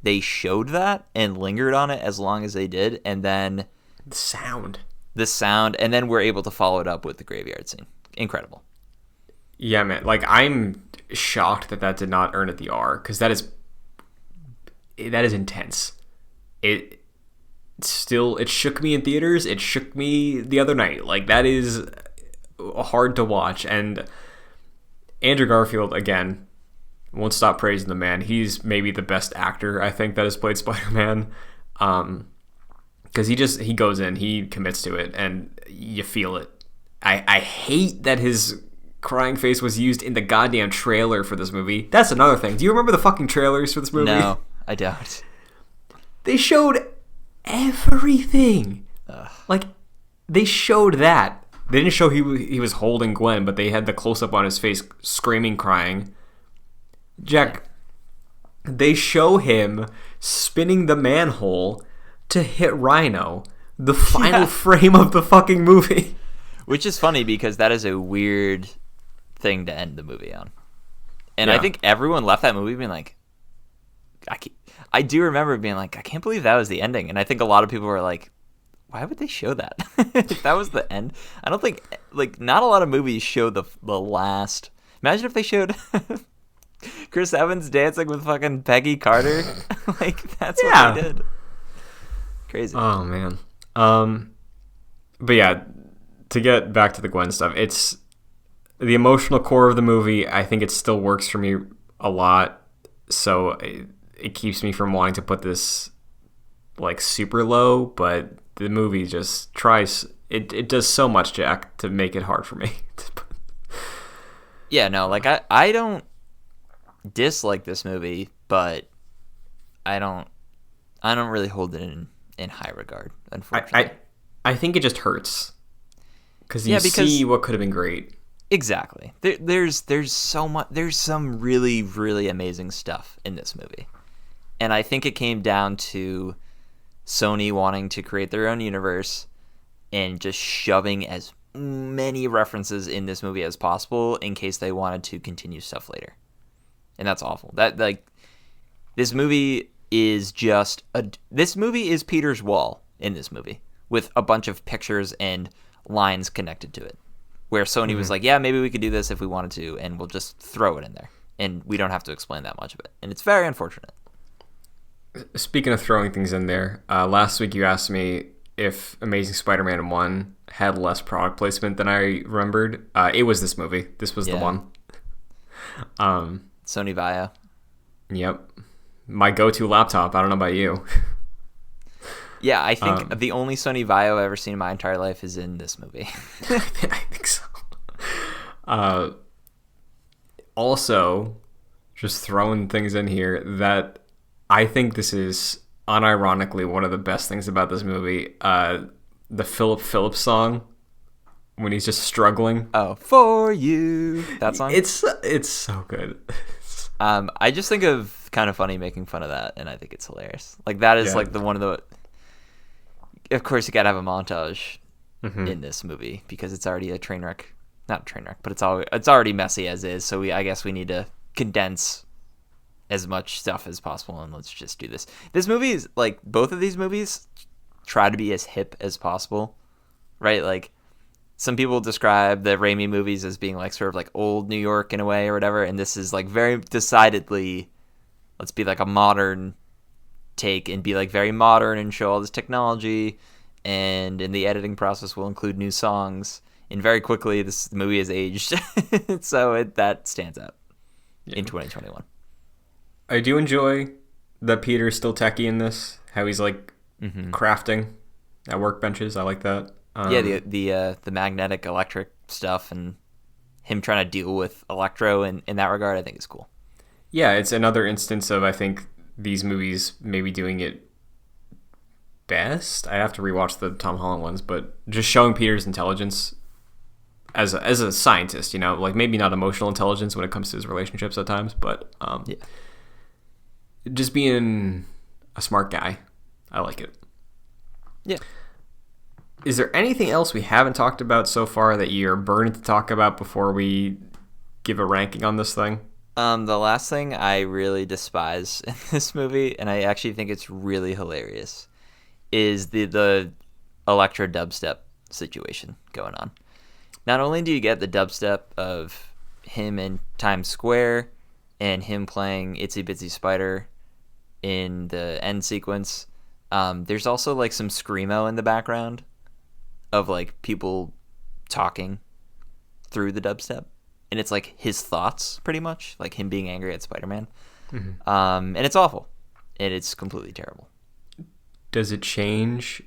they showed that and lingered on it as long as they did, and then the sound, and then we're able to follow it up with the graveyard scene. Incredible. Yeah, man. Like, I'm shocked that did not earn it the R, because that is intense. It shook me in theaters. It shook me the other night. Like, that is hard to watch. And Andrew Garfield, again, won't stop praising the man. He's maybe the best actor, I think, that has played Spider-Man. Because he goes in, he commits to it, and you feel it. I hate that his crying face was used in the goddamn trailer for this movie. That's another thing. Do you remember the fucking trailers for this movie? No, I don't. They showed everything. Like, they showed that. They didn't show he was holding Gwen, but they had the close-up on his face, screaming, crying. Jack, they show him spinning the manhole to hit Rhino, the final frame of the fucking movie. Which is funny, because that is a weird thing to end the movie on. And I think everyone left that movie being like, I do remember being like, I can't believe that was the ending. And I think a lot of people were like, why would they show that? If that was the end. I don't think, like, not a lot of movies show the last. Imagine if they showed Chris Evans dancing with fucking Peggy Carter. Like, that's what they did. Crazy. Oh, man. But yeah, to get back to the Gwen stuff, it's the emotional core of the movie. I think it still works for me a lot. So it keeps me from wanting to put this like super low, but the movie just tries. It does so much, Jack, to make it hard for me. Yeah, no, like I don't dislike this movie, but I don't really hold it in high regard, unfortunately. I think it just hurts because you see what could have been great. Exactly. There's so much. There's some really, really amazing stuff in this movie, and I think it came down to Sony wanting to create their own universe and just shoving as many references in this movie as possible in case they wanted to continue stuff later. And that's awful. This movie is Peter's wall in this movie with a bunch of pictures and lines connected to it, where Sony was like, yeah, maybe we could do this if we wanted to, and we'll just throw it in there, and we don't have to explain that much of it. And it's very unfortunate. Speaking of throwing things in there, last week you asked me if Amazing Spider-Man 1 had less product placement than I remembered. It was this movie. This was the one. Sony Vaio. Yep. My go-to laptop. I don't know about you. Yeah, I think the only Sony Vaio I've ever seen in my entire life is in this movie. I think so. Also, just throwing things in here, that I think this is unironically one of the best things about this movie. The Philip Phillips song, when he's just struggling. Oh, for you. That song? It's so good. I just think of Kind of Funny making fun of that, and I think it's hilarious. Like, that is like the one of the... Of course, you gotta have a montage in this movie because it's already a train wreck. Not a train wreck, but it's already messy as is. So I guess we need to condense as much stuff as possible, and let's just do this. This movie is like, both of these movies try to be as hip as possible, right? Like, some people describe the Raimi movies as being like sort of like old New York in a way or whatever, and this is like very decidedly, let's be like a modern take and be like very modern and show all this technology, and in the editing process we'll include new songs, and very quickly this movie has aged. So that stands out in 2021. I do enjoy that Peter's still techie in this, how he's like crafting at workbenches. I like that. The magnetic electric stuff and him trying to deal with Electro in that regard, I think is cool. Yeah, it's another instance of, I think, these movies maybe doing it best. I have to rewatch the Tom Holland ones, but just showing Peter's intelligence as a scientist, you know, like maybe not emotional intelligence when it comes to his relationships at times, but just being a smart guy. I like it. Yeah. Is there anything else we haven't talked about so far that you're burning to talk about before we give a ranking on this thing? The last thing I really despise in this movie, and I actually think it's really hilarious, is the electro dubstep situation going on. Not only do you get the dubstep of him in Times Square and him playing Itsy Bitsy Spider in the end sequence, there's also like some screamo in the background of like people talking through the dubstep, and it's like his thoughts pretty much, like him being angry at Spider-Man. And it's awful, and it's completely terrible. Does it change?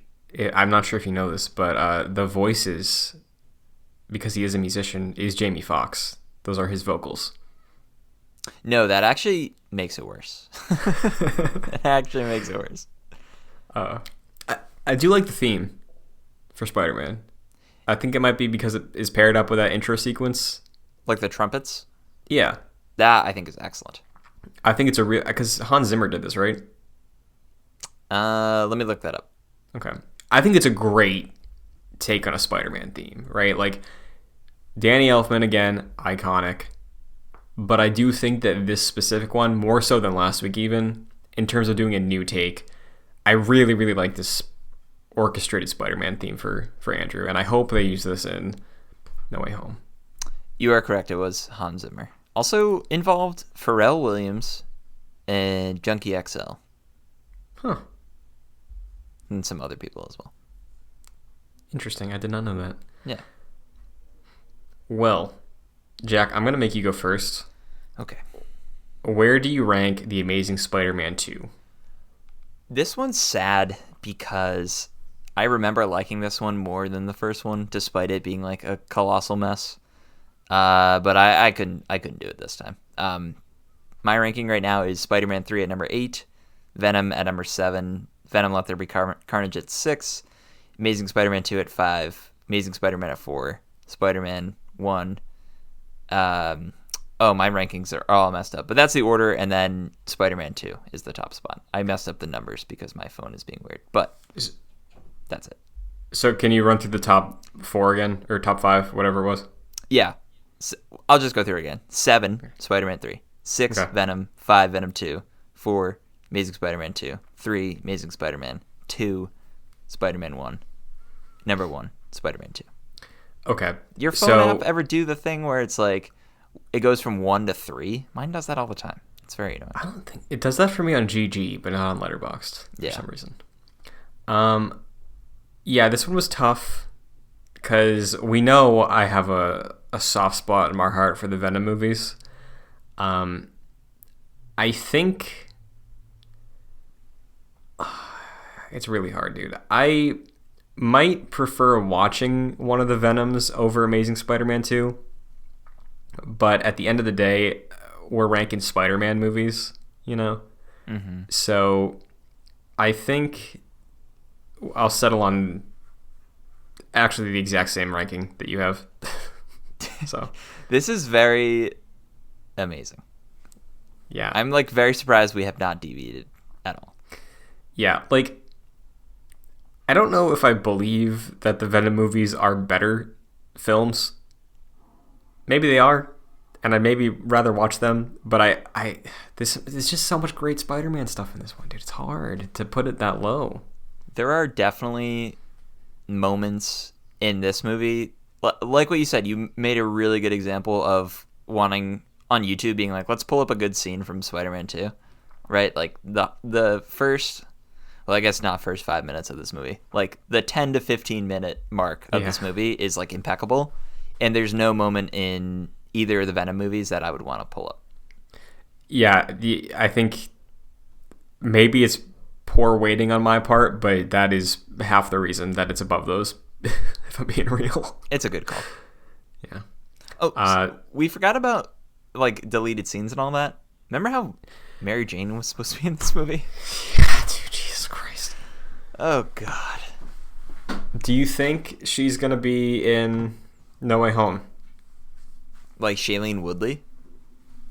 I'm not sure if you know this, but the voices, because he is a musician, is Jamie Foxx. Those are his vocals. No, that actually makes it worse. It actually makes it worse. I do like the theme for Spider-Man. I think it might be because it is paired up with that intro sequence. Like the trumpets? Yeah. That, I think, is excellent. I think it's a real... Because Hans Zimmer did this, right? Let me look that up. Okay. I think it's a great take on a Spider-Man theme, right? Like, Danny Elfman, again, iconic. But I do think that this specific one, more so than last week even, in terms of doing a new take, I really, really like this orchestrated Spider-Man theme for Andrew. And I hope they use this in No Way Home. You are correct. It was Hans Zimmer. Also involved Pharrell Williams and Junkie XL. Huh. And some other people as well. Interesting. I did not know that. Yeah. Well, Jack, I'm going to make you go first. Okay. Where do you rank The Amazing Spider-Man 2? This one's sad because I remember liking this one more than the first one, despite it being like a colossal mess. But I couldn't do it this time. My ranking right now is Spider-Man 3 at number 8, Venom at number 7, Venom Let There Be Carnage at 6, Amazing Spider-Man 2 at 5, Amazing Spider-Man at 4, Spider-Man 1. My rankings are all messed up, but that's the order, and then Spider-Man 2 is the top spot. I messed up the numbers because my phone is being weird, but that's it. So can you run through the top 4 again, or top 5, whatever it was? Yeah. So I'll just go through it again. 7, Spider-Man 3. 6, okay. Venom. 5, Venom 2. 4, Amazing Spider-Man 2. 3, Amazing Spider-Man. 2, Spider-Man 1. Number 1, Spider-Man 2. Okay. Your phone app ever do the thing where it's like, it goes from 1 to 3? Mine does that all the time. It's very annoying. I don't think... It does that for me on GG, but not on Letterboxd for some reason. Yeah, this one was tough because we know I have a soft spot in my heart for the Venom movies. I think... It's really hard, dude. I might prefer watching one of the Venoms over Amazing Spider-Man 2. But at the end of the day, we're ranking Spider-Man movies, you know? Mm-hmm. So I think I'll settle on actually the exact same ranking that you have. So this is very amazing. Yeah. I'm like very surprised we have not deviated at all. Yeah, like I don't know if I believe that the Venom movies are better films. Maybe they are, and I'd maybe rather watch them, but there's just so much great Spider-Man stuff in this one, dude. It's hard to put it that low. There are definitely moments in this movie, like what you said, you made a really good example of wanting on YouTube being like, let's pull up a good scene from Spider-Man 2, right? Like the first, well, I guess not first 5 minutes of this movie, like the 10 to 15 minute mark of this movie is like impeccable. And there's no moment in either of the Venom movies that I would want to pull up. Yeah, I think maybe it's poor waiting on my part, but that is half the reason that it's above those, if I'm being real. It's a good call. Yeah. Oh, so we forgot about like deleted scenes and all that. Remember how Mary Jane was supposed to be in this movie? Yeah, dude, Jesus Christ. Oh, God. Do you think she's going to be in No Way Home? Like Shailene Woodley?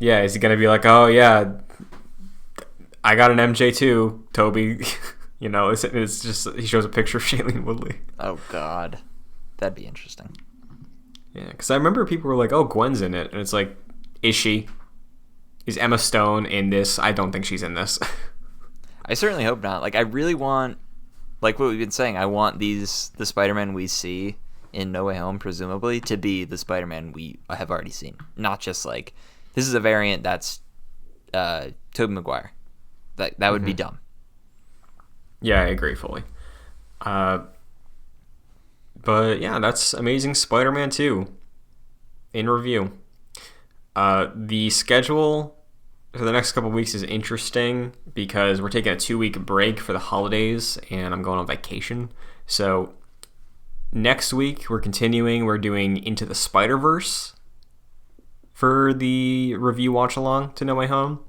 Yeah, is he going to be like, oh, yeah, I got an MJ too, Toby. You know, it's just, he shows a picture of Shailene Woodley. Oh, God. That'd be interesting. Yeah, because I remember people were like, oh, Gwen's in it. And it's like, is she? Is Emma Stone in this? I don't think she's in this. I certainly hope not. Like, I really want, like what we've been saying, I want the Spider-Man we see in No Way Home, presumably, to be the Spider-Man we have already seen. Not just like, this is a variant that's Tobey Maguire. That would be dumb. Yeah, I agree fully. But yeah, that's Amazing Spider-Man 2 in review. The schedule for the next couple of weeks is interesting because we're taking a 2-week break for the holidays and I'm going on vacation. So next week we're continuing. We're doing Into the Spider-Verse for the review watch along to No Way Home.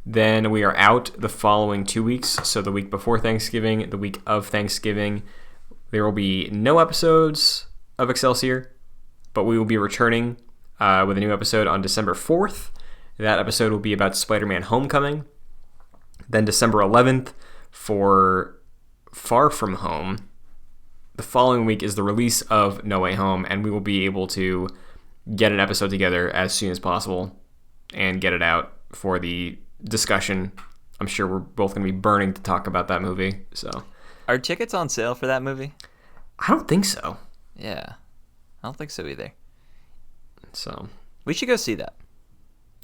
Then we are out the following 2 weeks. So the week before Thanksgiving, the week of Thanksgiving, there will be no episodes of Excelsior, but we will be returning with a new episode on December 4th. That episode will be about Spider-Man Homecoming. Then December 11th for Far From Home. The following week is the release of No Way Home, and we will be able to get an episode together as soon as possible and get it out for the discussion. I'm sure we're both going to be burning to talk about that movie. So, are tickets on sale for that movie? I don't think so. Yeah, I don't think so either. So we should go see that.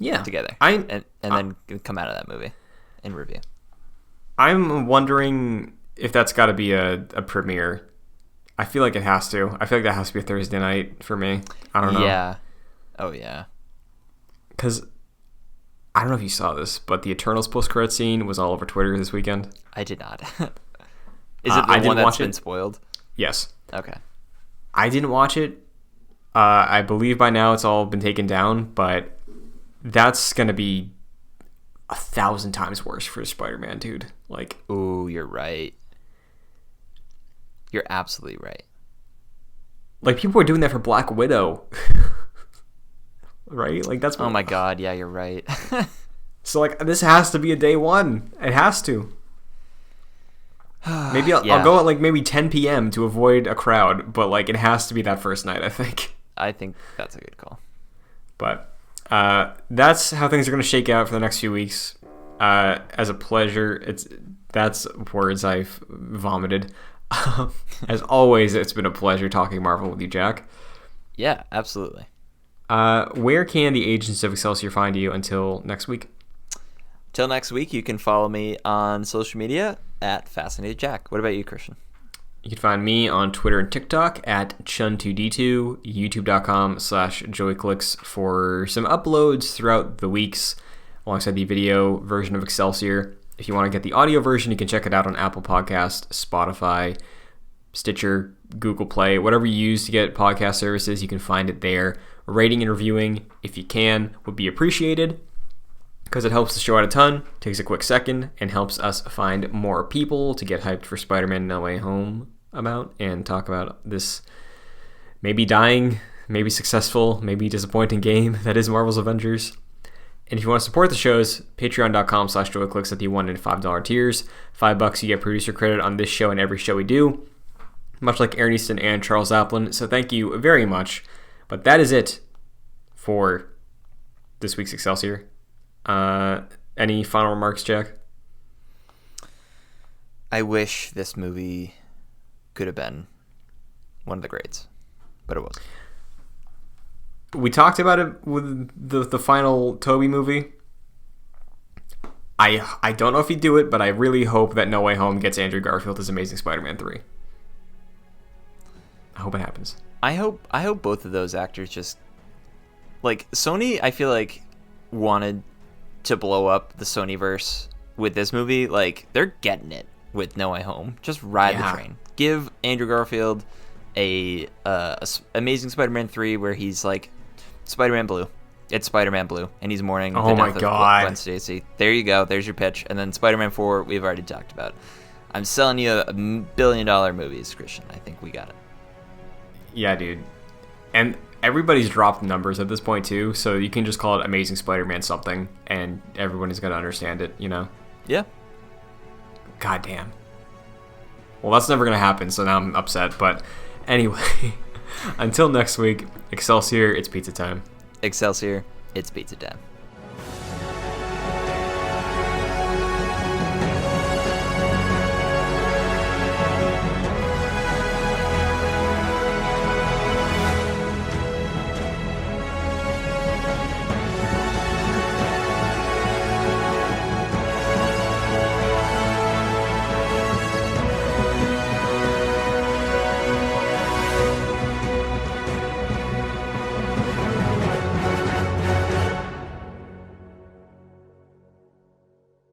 Yeah, together. And then come out of that movie and review. I'm wondering if that's got to be a premiere. I feel like it has to. I feel like that has to be a Thursday night for me. I don't know. Yeah. Oh yeah. Because I don't know if you saw this, but the Eternals post-credit scene was all over Twitter this weekend. I did not. Is it the one that's been spoiled? Yes. Okay. I didn't watch it. I believe by now it's all been taken down, but that's going to be 1,000 times worse for Spider-Man, dude. Like, ooh, you're right. You're absolutely right. Like, people are doing that for Black Widow. Right? Like, that's what... Oh my god, yeah, you're right. So, like, this has to be a day one. It has to. Maybe I'll go at, like, maybe 10 p.m. to avoid a crowd, but, like, it has to be that first night, I think. I think that's a good call. But that's how things are going to shake out for the next few weeks. As a pleasure, that's words I've vomited. As always, it's been a pleasure talking Marvel with you, Jack. Yeah, absolutely. Where can the agents of Excelsior find you until next week? Till next week, you can follow me on social media at Fascinated Jack. What about you, Christian? You can find me on Twitter and TikTok at Chun2D2, youtube.com/joyclicks for some uploads throughout the weeks alongside the video version of Excelsior. If you want to get the audio version, you can check it out on Apple Podcast, Spotify, Stitcher, Google Play, whatever you use to get podcast services, you can find it there. Rating and reviewing, if you can, would be appreciated because it helps the show out a ton, takes a quick second, and helps us find more people to get hyped for Spider-Man No Way Home about and talk about this maybe dying, maybe successful, maybe disappointing game that is Marvel's Avengers. And if you want to support the shows, patreon.com/joyclicks at the $1 and $5 tiers. $5 you get producer credit on this show and every show we do, much like Aaron Easton and Charles Applin. So thank you very much. But that is it for this week's Excelsior. Any final remarks, Jack? I wish this movie could have been one of the greats, but it wasn't. We talked about it with the final Tobey movie. I don't know if he'd do it, but I really hope that No Way Home gets Andrew Garfield as Amazing Spider-Man 3. I hope it happens. I hope both of those actors just, like, Sony, I feel like, wanted to blow up the Sonyverse with this movie. Like, they're getting it with No Way Home. Just ride the train. Give Andrew Garfield a Amazing Spider-Man 3 where he's like Spider-Man Blue. It's Spider-Man Blue, and he's mourning the death of Gwen Stacy. There you go. There's your pitch. And then Spider-Man 4, we've already talked about. I'm selling you a $1 billion movies, Christian. I think we got it. Yeah, dude. And everybody's dropped numbers at this point, too, so you can just call it Amazing Spider-Man something, and everyone is going to understand it, you know? Yeah. God damn. Well, that's never going to happen, so now I'm upset. But anyway, until next week, Excelsior, it's pizza time. Excelsior, it's pizza time.